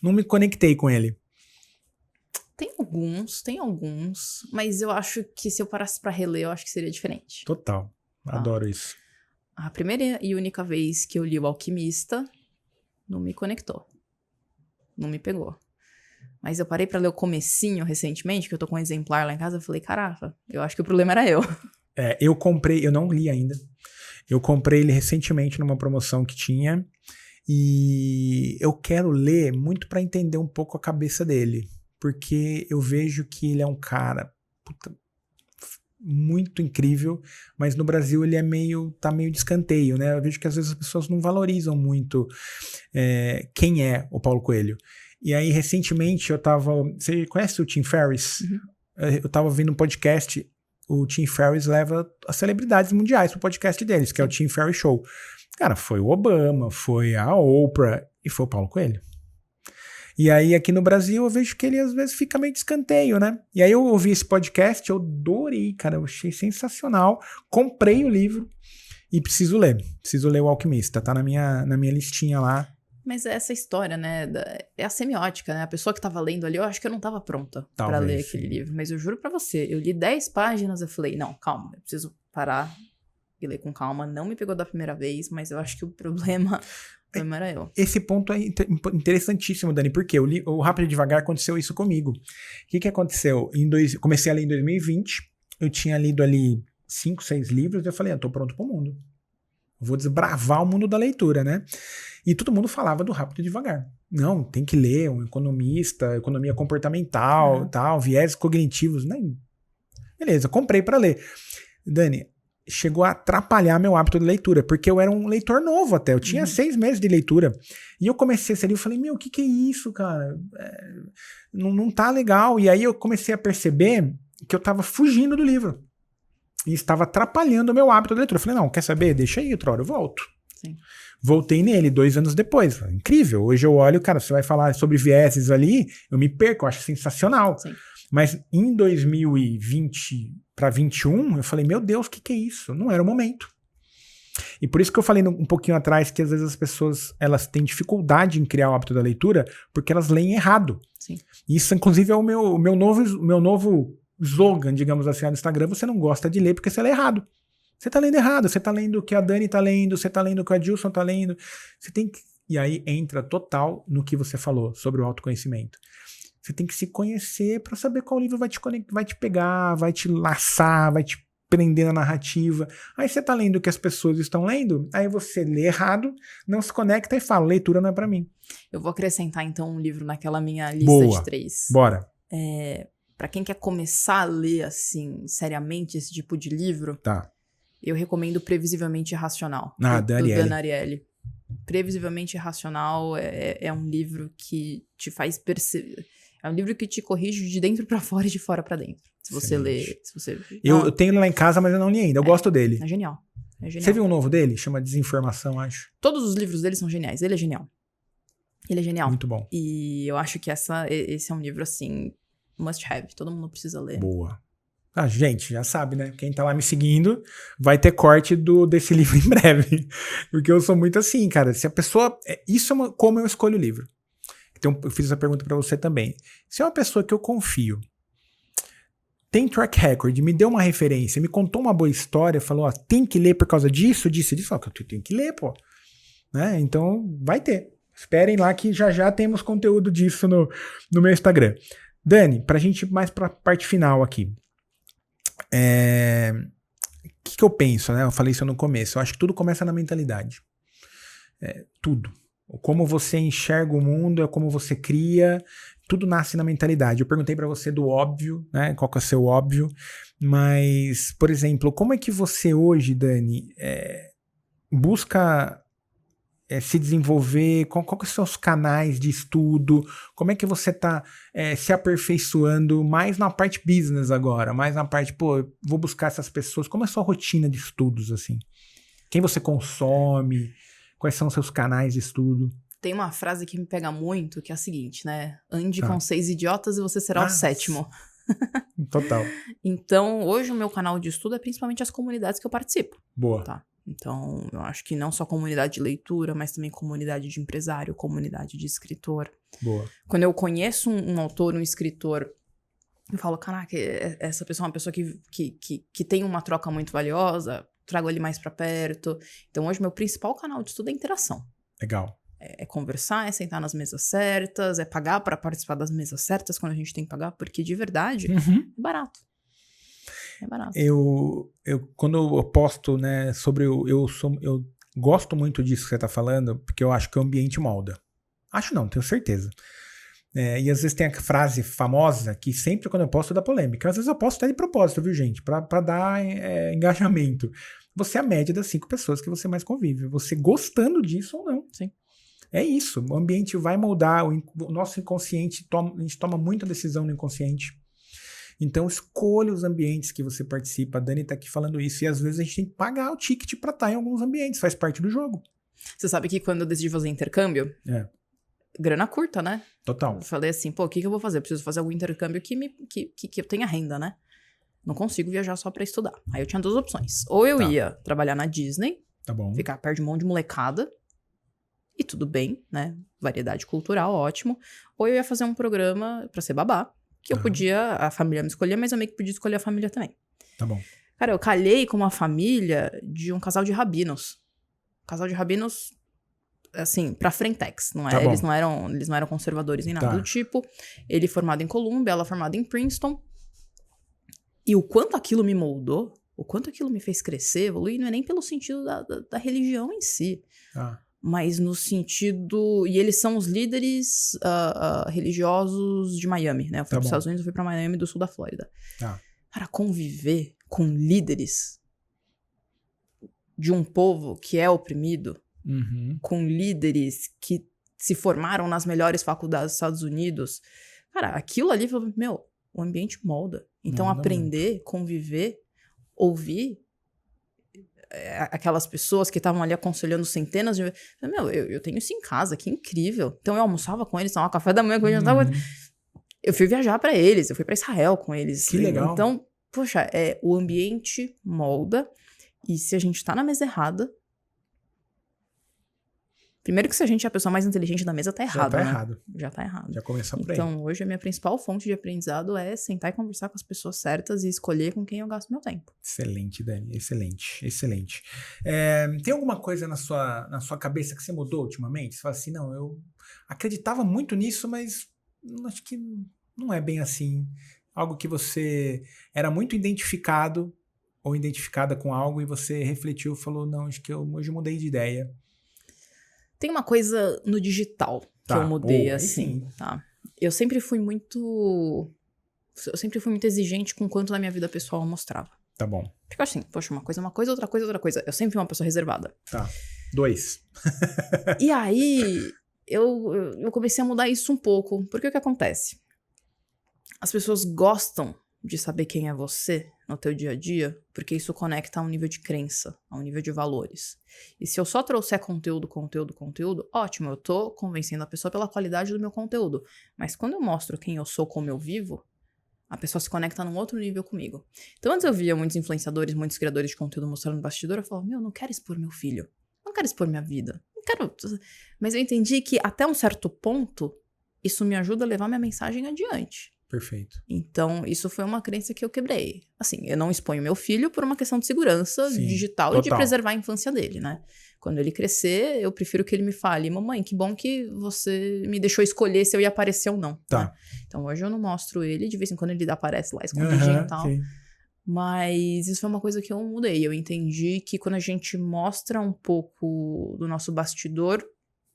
não me conectei com ele. Tem alguns, mas eu acho que se eu parasse pra reler, eu acho que seria diferente. Total. Adoro isso. A primeira e única vez que eu li O Alquimista, não me conectou. Não me pegou. Mas eu parei pra ler o comecinho recentemente, que eu tô com um exemplar lá em casa, eu falei, caraca, eu acho que o problema era eu. Eu comprei, eu não li ainda. Eu comprei ele recentemente numa promoção que tinha. E eu quero ler muito pra entender um pouco a cabeça dele. Porque eu vejo que ele é um cara muito incrível, mas no Brasil ele tá meio de escanteio, né? Eu vejo que às vezes as pessoas não valorizam muito quem é o Paulo Coelho. E aí, recentemente, você conhece o Tim Ferriss? Uhum. Eu tava vendo um podcast, o Tim Ferriss leva as celebridades mundiais pro podcast deles, que é o Tim Ferriss Show. Cara, foi o Obama, foi a Oprah e foi o Paulo Coelho. E aí, aqui no Brasil, eu vejo que ele às vezes fica meio de escanteio, né? E aí eu ouvi esse podcast, eu adorei, cara, eu achei sensacional. Comprei o livro e preciso ler. Preciso ler O Alquimista, tá na minha listinha lá. Mas é essa história, né? É a semiótica, né? A pessoa que tava lendo ali, eu acho que eu não tava pronta pra ler aquele livro. Mas eu juro pra você, eu li 10 páginas, eu falei, não, calma, eu preciso parar e ler com calma. Não me pegou da primeira vez, mas eu acho que o problema era eu. Esse ponto é interessantíssimo, Dani, porque o Rápido e Devagar aconteceu isso comigo. O que aconteceu? Comecei a ler em 2020, eu tinha lido ali 5, 6 livros, e eu falei, eu tô pronto pro mundo. Vou desbravar o mundo da leitura, né? E todo mundo falava do Rápido e Devagar. Não, tem que ler, um economista, economia comportamental, tal, viés cognitivos, né? Beleza, comprei pra ler. Dani, chegou a atrapalhar meu hábito de leitura, porque eu era um leitor novo até, eu tinha 6 meses de leitura, e eu comecei esse livro e falei, meu, o que é isso, cara? Não tá legal, e aí eu comecei a perceber que eu tava fugindo do livro, e estava atrapalhando o meu hábito de leitura. Eu falei, não, quer saber? Deixa aí, outra hora eu volto. Sim. Voltei nele 2 anos depois, incrível, hoje eu olho, cara, você vai falar sobre vieses ali, eu me perco, eu acho sensacional. Sim. Mas em 2020 para 21, eu falei, meu Deus, o que é isso? Não era o momento. E por isso que eu falei um pouquinho atrás que às vezes as pessoas elas têm dificuldade em criar o hábito da leitura porque elas leem errado. Sim. Isso, inclusive, é o meu novo slogan, digamos assim, no Instagram. Você não gosta de ler porque você lê errado. Você tá lendo errado. Você tá lendo o que a Dani tá lendo, você tá lendo o que a Dilson tá lendo. Você tem que... E aí entra total no que você falou sobre o autoconhecimento. Você tem que se conhecer para saber qual livro vai te pegar, vai te laçar, vai te prender na narrativa. Aí você tá lendo o que as pessoas estão lendo, aí você lê errado, não se conecta e fala, leitura não é para mim. Eu vou acrescentar então um livro naquela minha lista de 3. Bora. Para quem quer começar a ler assim, seriamente, esse tipo de livro, eu recomendo Previsivelmente Irracional, do Dan Ariely. Previsivelmente Irracional é um livro que te faz perceber. É um livro que te corrige de dentro pra fora e de fora pra dentro. Se você ler... Eu tenho ele lá em casa, mas eu não li ainda. Eu gosto dele. É genial. É genial. Você viu um novo dele? Chama Desinformação, acho. Todos os livros dele são geniais. Ele é genial. Ele é genial. Muito bom. E eu acho que esse é um livro, assim, must have. Todo mundo precisa ler. Boa. Gente, já sabe, né? Quem tá lá me seguindo vai ter corte desse livro em breve. Porque eu sou muito assim, cara. Se a pessoa... Isso é como eu escolho o livro. Então, eu fiz essa pergunta pra você também. Se é uma pessoa que eu confio, tem track record, me deu uma referência, me contou uma boa história, falou, tem que ler por causa disso, eu tenho que ler, pô. Né? Então, vai ter. Esperem lá que já temos conteúdo disso no meu Instagram. Dani, pra gente ir mais pra parte final aqui. O que eu penso, né? Eu falei isso no começo. Eu acho que tudo começa na mentalidade. Tudo. Como você enxerga o mundo, é como você cria, tudo nasce na mentalidade. Eu perguntei pra você do óbvio, né? Qual que é o seu óbvio? Mas, por exemplo, como é que você hoje, Dani, busca se desenvolver? Qual que são os canais de estudo? Como é que você tá se aperfeiçoando mais na parte business agora? Mais na parte, vou buscar essas pessoas. Como é a sua rotina de estudos, assim? Quem você consome? Quais são os seus canais de estudo? Tem uma frase que me pega muito, que é a seguinte, né? Ande com 6 idiotas e você será o 7º. Total. Então, hoje o meu canal de estudo é principalmente as comunidades que eu participo. Boa. Tá? Então, eu acho que não só comunidade de leitura, mas também comunidade de empresário, comunidade de escritor. Boa. Quando eu conheço um autor, um escritor, eu falo, caraca, essa pessoa é uma pessoa que tem uma troca muito valiosa, trago ele mais pra perto. Então, hoje, meu principal canal de estudo é interação. Legal. É conversar, é sentar nas mesas certas, é pagar pra participar das mesas certas quando a gente tem que pagar, porque de verdade é barato. É barato. Quando eu posto, né, sobre eu gosto muito disso que você tá falando, porque eu acho que o ambiente molda. Acho não, tenho certeza. E às vezes tem a frase famosa que sempre quando eu posto dá polêmica. Às vezes eu posto até de propósito, viu, gente? Pra dar engajamento. Você é a média das 5 pessoas que você mais convive. Você gostando disso ou não. Sim. É isso. O ambiente vai moldar. O nosso inconsciente, a gente toma muita decisão no inconsciente. Então escolha os ambientes que você participa. A Dani tá aqui falando isso. E às vezes a gente tem que pagar o ticket pra estar em alguns ambientes. Faz parte do jogo. Você sabe que quando eu decidi fazer intercâmbio, grana curta, né? Total. Eu falei assim, pô, o que eu vou fazer? Eu preciso fazer algum intercâmbio que eu tenha renda, né? Não consigo viajar só pra estudar. Aí eu tinha 2 opções. Ou eu ia trabalhar na Disney, tá bom, ficar perto de um monte de molecada, e tudo bem, né? Variedade cultural, ótimo. Ou eu ia fazer um programa pra ser babá, que eu podia, a família me escolher, mas eu meio que podia escolher a família também. Tá bom. Cara, eu calhei com uma família de um casal de rabinos. Casal de rabinos, assim, pra frentex, não é? Tá Eles não eram conservadores nem nada do tipo. Ele formado em Columbia, ela formada em Princeton. E o quanto aquilo me moldou, o quanto aquilo me fez crescer, evoluir, não é nem pelo sentido da religião em si. Mas no sentido... E eles são os líderes religiosos de Miami, né? Eu fui para os Estados Unidos, eu fui para Miami do sul da Flórida. Para conviver com líderes de um povo que é oprimido, com líderes que se formaram nas melhores faculdades dos Estados Unidos. Cara, aquilo ali, o ambiente molda. Então, aprender, conviver, ouvir aquelas pessoas que estavam ali aconselhando centenas de... eu tenho isso em casa, que incrível. Então, eu almoçava com eles, tomava café da manhã com eles, eu fui viajar pra eles, eu fui pra Israel com eles. Que legal. Então, poxa, o ambiente molda. E se a gente tá na mesa errada... Primeiro que se a gente é a pessoa mais inteligente da mesa, tá errado, Já tá né? errado. Já tá errado. Já começou por aí. Então, hoje a minha principal fonte de aprendizado é sentar e conversar com as pessoas certas e escolher com quem eu gasto meu tempo. Excelente, Dani. Excelente. Excelente. Tem alguma coisa na sua cabeça que você mudou ultimamente? Você fala assim, não, eu acreditava muito nisso, mas acho que não é bem assim. Algo que você era muito identificado ou identificada com algo e você refletiu e falou, não, acho que eu hoje mudei de ideia. Tem uma coisa no digital que eu mudei, assim, tá? Eu sempre fui muito exigente com quanto na minha vida pessoal eu mostrava. Tá bom. Porque assim, poxa, uma coisa, outra coisa, outra coisa. Eu sempre fui uma pessoa reservada. Tá. 2. E aí, eu comecei a mudar isso um pouco. Porque o que acontece? As pessoas gostam de saber quem é você no teu dia a dia, porque isso conecta a um nível de crença, a um nível de valores. E se eu só trouxer conteúdo, ótimo, eu tô convencendo a pessoa pela qualidade do meu conteúdo. Mas quando eu mostro quem eu sou, como eu vivo, a pessoa se conecta num outro nível comigo. Então antes eu via muitos influenciadores, muitos criadores de conteúdo mostrando no bastidor, eu falava, não quero expor meu filho, não quero expor minha vida, não quero... Mas eu entendi que até um certo ponto, isso me ajuda a levar minha mensagem adiante. Perfeito. Então, isso foi uma crença que eu quebrei. Assim, eu não exponho meu filho por uma questão de segurança digital total. E de preservar a infância dele, né? Quando ele crescer, eu prefiro que ele me fale, mamãe, que bom que você me deixou escolher se eu ia aparecer ou não. Tá. Né? Então, hoje eu não mostro ele, de vez em quando ele aparece lá escondidinho e tal. Sim. Mas isso foi uma coisa que eu mudei. Eu entendi que quando a gente mostra um pouco do nosso bastidor,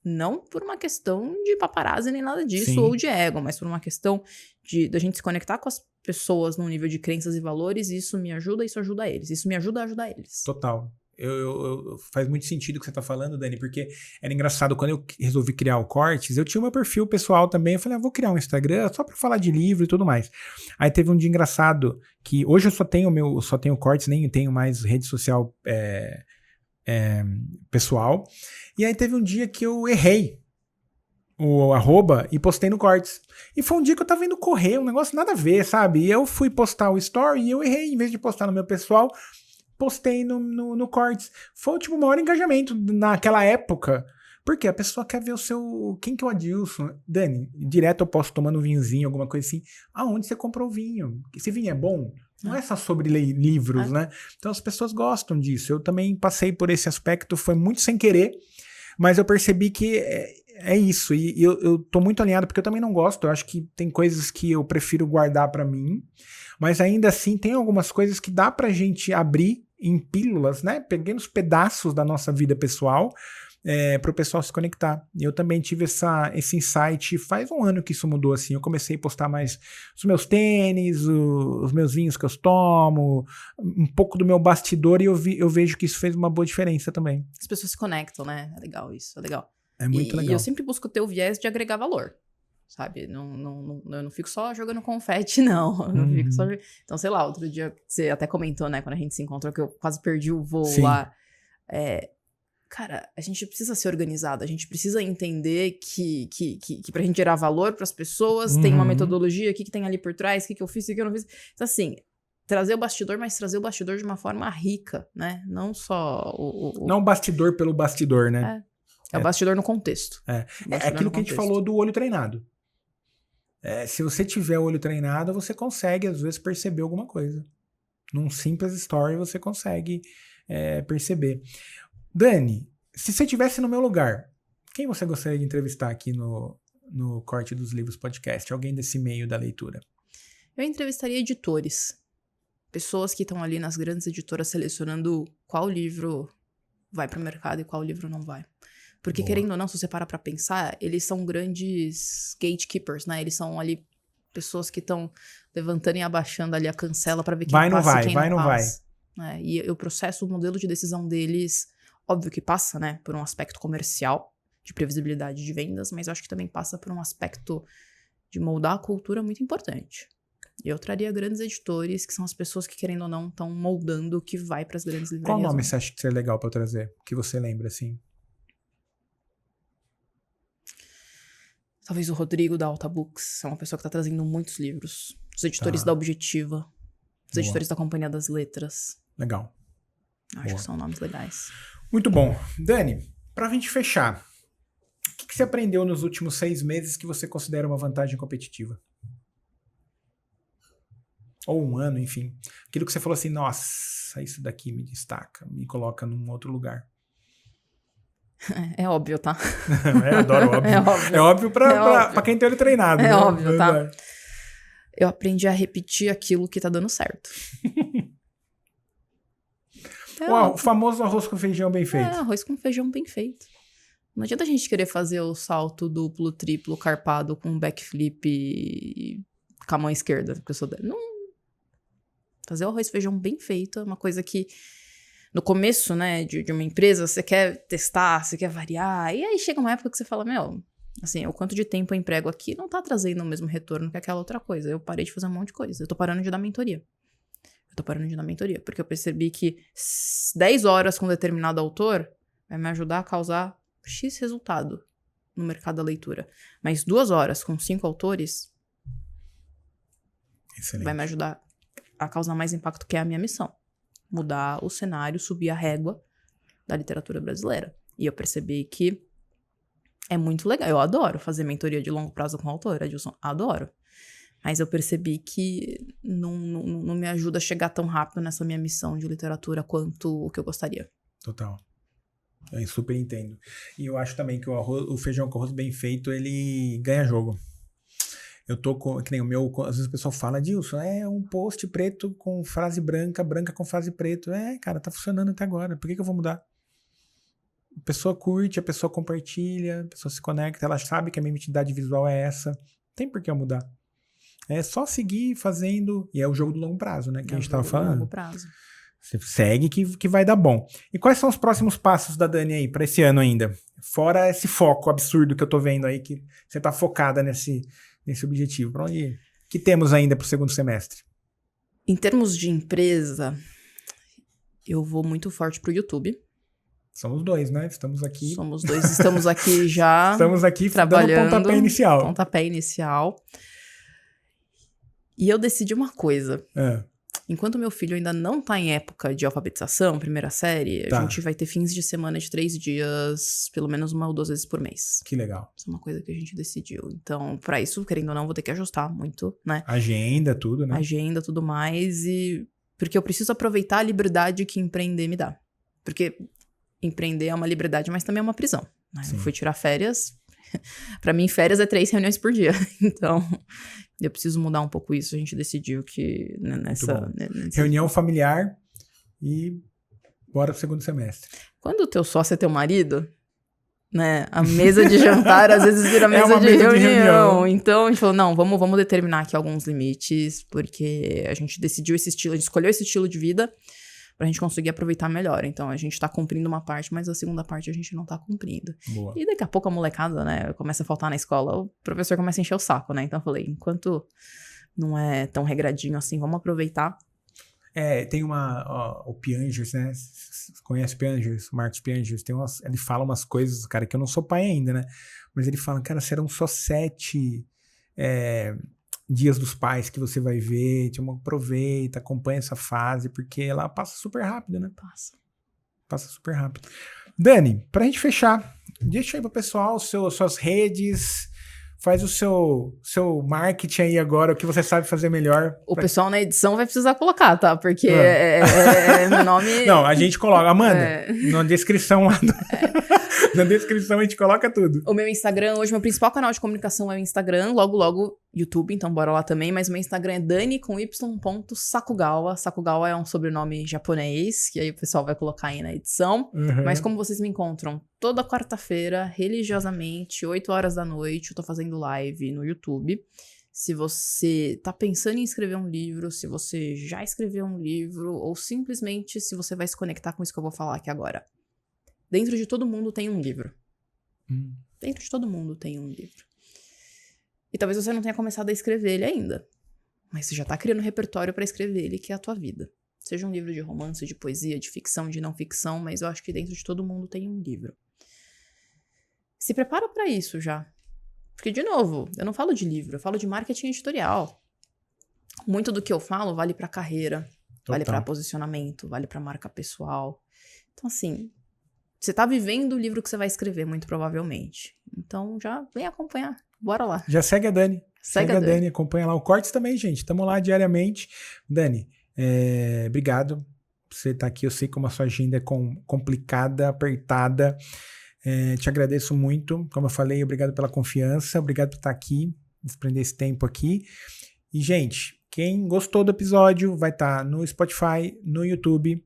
não por uma questão de paparazzi nem nada disso, ou de ego, mas por uma questão da gente se conectar com as pessoas num nível de crenças e valores, isso me ajuda, isso ajuda eles. Isso me ajuda a ajudar eles. Total. Faz muito sentido o que você tá falando, Dani, porque era engraçado, quando eu resolvi criar o Cortes, eu tinha o meu perfil pessoal também, eu falei, vou criar um Instagram só pra falar de livro e tudo mais. Aí teve um dia engraçado, que hoje eu só tenho Cortes, nem tenho mais rede social pessoal, e aí teve um dia que eu errei o @ e postei no Cortes. E foi um dia que eu tava indo correr, um negócio nada a ver, sabe? E eu fui postar o story e eu errei, em vez de postar no meu pessoal, postei no Cortes. Foi tipo o maior engajamento naquela época. Porque a pessoa quer ver quem que é o Adilson? Dani, direto eu posto tomando um vinhozinho, alguma coisa assim. Aonde você comprou o vinho? Esse vinho é bom? Não é só sobre livros, né? Então as pessoas gostam disso. Eu também passei por esse aspecto, foi muito sem querer, mas eu percebi que é isso. E eu tô muito alinhado, porque eu também não gosto. Eu acho que tem coisas que eu prefiro guardar pra mim, mas ainda assim tem algumas coisas que dá pra gente abrir em pílulas, né? Pequenos pedaços da nossa vida pessoal, para o pessoal se conectar. Eu também tive esse insight faz um ano que isso mudou, assim. Eu comecei a postar mais os meus tênis, os meus vinhos que eu tomo, um pouco do meu bastidor, e eu vejo que isso fez uma boa diferença também. As pessoas se conectam, né? É legal isso, é legal. É muito legal. E eu sempre busco ter o viés de agregar valor, sabe? Eu não fico só jogando confete, não. Eu não fico só... Então, sei lá, outro dia, você até comentou, né? Quando a gente se encontrou, que eu quase perdi o voo Sim. lá. Cara, a gente precisa ser organizado, a gente precisa entender que pra gente gerar valor pras pessoas, tem uma metodologia, o que tem ali por trás, o que eu fiz, o que eu não fiz. Então, assim, trazer o bastidor, mas trazer o bastidor de uma forma rica, né? Não só Não bastidor pelo bastidor, né? É o bastidor no contexto. É aquilo que a gente falou do olho treinado. Se você tiver o olho treinado, você consegue, às vezes, perceber alguma coisa. Num simples story, você consegue perceber. Dani, se você estivesse no meu lugar, quem você gostaria de entrevistar aqui no Corte dos Livros Podcast? Alguém desse meio da leitura? Eu entrevistaria editores. Pessoas que estão ali nas grandes editoras selecionando qual livro vai para o mercado e qual livro não vai. Porque, querendo ou não, se você parar pra pensar, eles são grandes gatekeepers, né? Eles são ali pessoas que estão levantando e abaixando ali a cancela pra ver quem passa e quem não passa. E o processo, o modelo de decisão deles, óbvio que passa, né, por um aspecto comercial, de previsibilidade de vendas, mas eu acho que também passa por um aspecto de moldar a cultura muito importante. E eu traria grandes editores, que são as pessoas que, querendo ou não, estão moldando o que vai pras grandes livrarias. Qual nome você acha que seria legal pra eu trazer? Que você lembra, assim? Talvez o Rodrigo da Alta Books, é uma pessoa que tá trazendo muitos livros. Os editores da Objetiva, os editores da Companhia das Letras. Legal. Acho que são nomes legais. Muito bom. Dani, pra gente fechar, o que você aprendeu nos últimos 6 meses que você considera uma vantagem competitiva? Ou um ano, enfim. Aquilo que você falou assim, nossa, isso daqui me destaca, me coloca num outro lugar. É óbvio, tá? Eu adoro óbvio. É óbvio pra quem tem ele treinado. É né? óbvio, tá? Eu aprendi a repetir aquilo que tá dando certo. O famoso arroz com feijão bem feito. Arroz com feijão bem feito. Não adianta a gente querer fazer o salto duplo, triplo, carpado com backflip com a mão esquerda. Porque eu sou... Não. Fazer o arroz e feijão bem feito é uma coisa que... No começo, né, de uma empresa, você quer testar, você quer variar, e aí chega uma época que você fala, assim, o quanto de tempo eu emprego aqui não tá trazendo o mesmo retorno que aquela outra coisa. Eu parei de fazer um monte de coisa. Eu tô parando de dar mentoria. Porque eu percebi que 10 horas com determinado autor vai me ajudar a causar X resultado no mercado da leitura. Mas 2 horas com 5 autores vai me ajudar a causar mais impacto, que é a minha missão. Mudar o cenário, subir a régua da literatura brasileira. E eu percebi que é muito legal. Eu adoro fazer mentoria de longo prazo com o autor, Adilson. Adoro. Mas eu percebi que não me ajuda a chegar tão rápido nessa minha missão de literatura quanto o que eu gostaria. Total. Eu super entendo. E eu acho também que o feijão com arroz bem feito, ele ganha jogo. Eu tô com, que nem o meu, às vezes o pessoal fala, Dilson, um post preto com frase branca, branca com frase preto. Cara, tá funcionando até agora, por que eu vou mudar? A pessoa curte, a pessoa compartilha, a pessoa se conecta, ela sabe que a minha identidade visual é essa. Não tem por que eu mudar. É só seguir fazendo, e é o jogo do longo prazo, né, que a gente tava falando. Longo prazo. Você segue que vai dar bom. E quais são os próximos passos da Dani aí, pra esse ano ainda? Fora esse foco absurdo que eu tô vendo aí, que você tá focada nesse objetivo. Pra onde ir? Que temos ainda pro segundo semestre? Em termos de empresa, eu vou muito forte pro YouTube. Somos 2, né? Estamos aqui. Somos 2, estamos aqui já. Estamos aqui trabalhando. Dando pontapé inicial. E eu decidi uma coisa. Enquanto meu filho ainda não tá em época de alfabetização, primeira série, a gente vai ter fins de semana de 3 dias, pelo menos 1 ou 2 vezes por mês. Que legal. Isso é uma coisa que a gente decidiu. Então, pra isso, querendo ou não, vou ter que ajustar muito, né? Agenda, tudo, né? Agenda, tudo mais. Porque eu preciso aproveitar a liberdade que empreender me dá. Porque empreender é uma liberdade, mas também é uma prisão. Né? Eu fui tirar férias. Pra mim, férias é 3 reuniões por dia. Então, eu preciso mudar um pouco isso. A gente decidiu que nessa reunião familiar e bora pro segundo semestre. Quando o teu sócio é teu marido, né? A mesa de jantar às vezes vira mesa de reunião. Então, a gente falou, não, vamos determinar aqui alguns limites, porque a gente decidiu esse estilo, a gente escolheu esse estilo de vida pra gente conseguir aproveitar melhor. Então, a gente tá cumprindo uma parte, mas a segunda parte a gente não tá cumprindo. Boa. E daqui a pouco a molecada, né, começa a faltar na escola, o professor começa a encher o saco, né? Então, eu falei, enquanto não é tão regradinho assim, vamos aproveitar. Tem o Piangers, né? Você conhece o Piangers? O Marcos Piangers. Ele fala umas coisas, cara, que eu não sou pai ainda, né? Mas ele fala, cara, serão só 7 dias dos pais que você vai ver. Aproveita, acompanha essa fase, porque ela passa super rápido, né? Passa super rápido. Dani, pra gente fechar, deixa aí pro pessoal suas redes. Faz o seu marketing aí agora, o que você sabe fazer melhor. O pessoal na edição vai precisar colocar, tá? Porque meu nome... Não, a gente coloca. Amanda, na descrição lá. Na descrição a gente coloca tudo. O meu Instagram, hoje meu principal canal de comunicação é o Instagram, logo YouTube, então bora lá também. Mas o meu Instagram é dani.sakugawa. Sakugawa é um sobrenome japonês, que aí o pessoal vai colocar aí na edição. Uhum. Mas como vocês me encontram toda quarta-feira, religiosamente, 8 horas da noite, eu tô fazendo live no YouTube. Se você tá pensando em escrever um livro, se você já escreveu um livro, ou simplesmente se você vai se conectar com isso que eu vou falar aqui agora. Dentro de todo mundo tem um livro. Dentro de todo mundo tem um livro. E talvez você não tenha começado a escrever ele ainda. Mas você já tá criando repertório pra escrever ele, que é a tua vida. Seja um livro de romance, de poesia, de ficção, de não ficção, mas eu acho que dentro de todo mundo tem um livro. Se prepara pra isso já. Porque, de novo, eu não falo de livro, eu falo de marketing editorial. Muito do que eu falo vale pra carreira, vale pra posicionamento, vale pra marca pessoal. Então, assim... Você tá vivendo o livro que você vai escrever, muito provavelmente. Então, já vem acompanhar. Bora lá. Já segue a Dani. Segue a Dani, acompanha lá. O Cortes também, gente. Estamos lá diariamente. Dani, obrigado por você estar aqui. Eu sei como a sua agenda é complicada, apertada. Te agradeço muito. Como eu falei, obrigado pela confiança. Obrigado por estar aqui, desprender esse tempo aqui. E, gente, quem gostou do episódio vai estar no Spotify, no YouTube.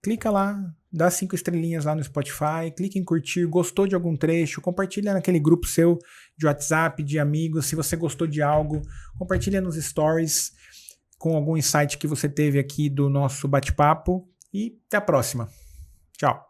Clica lá. Dá 5 estrelinhas lá no Spotify, clica em curtir, gostou de algum trecho, compartilha naquele grupo seu de WhatsApp, de amigos. Se você gostou de algo, compartilha nos stories com algum insight que você teve aqui do nosso bate-papo. E até a próxima. Tchau.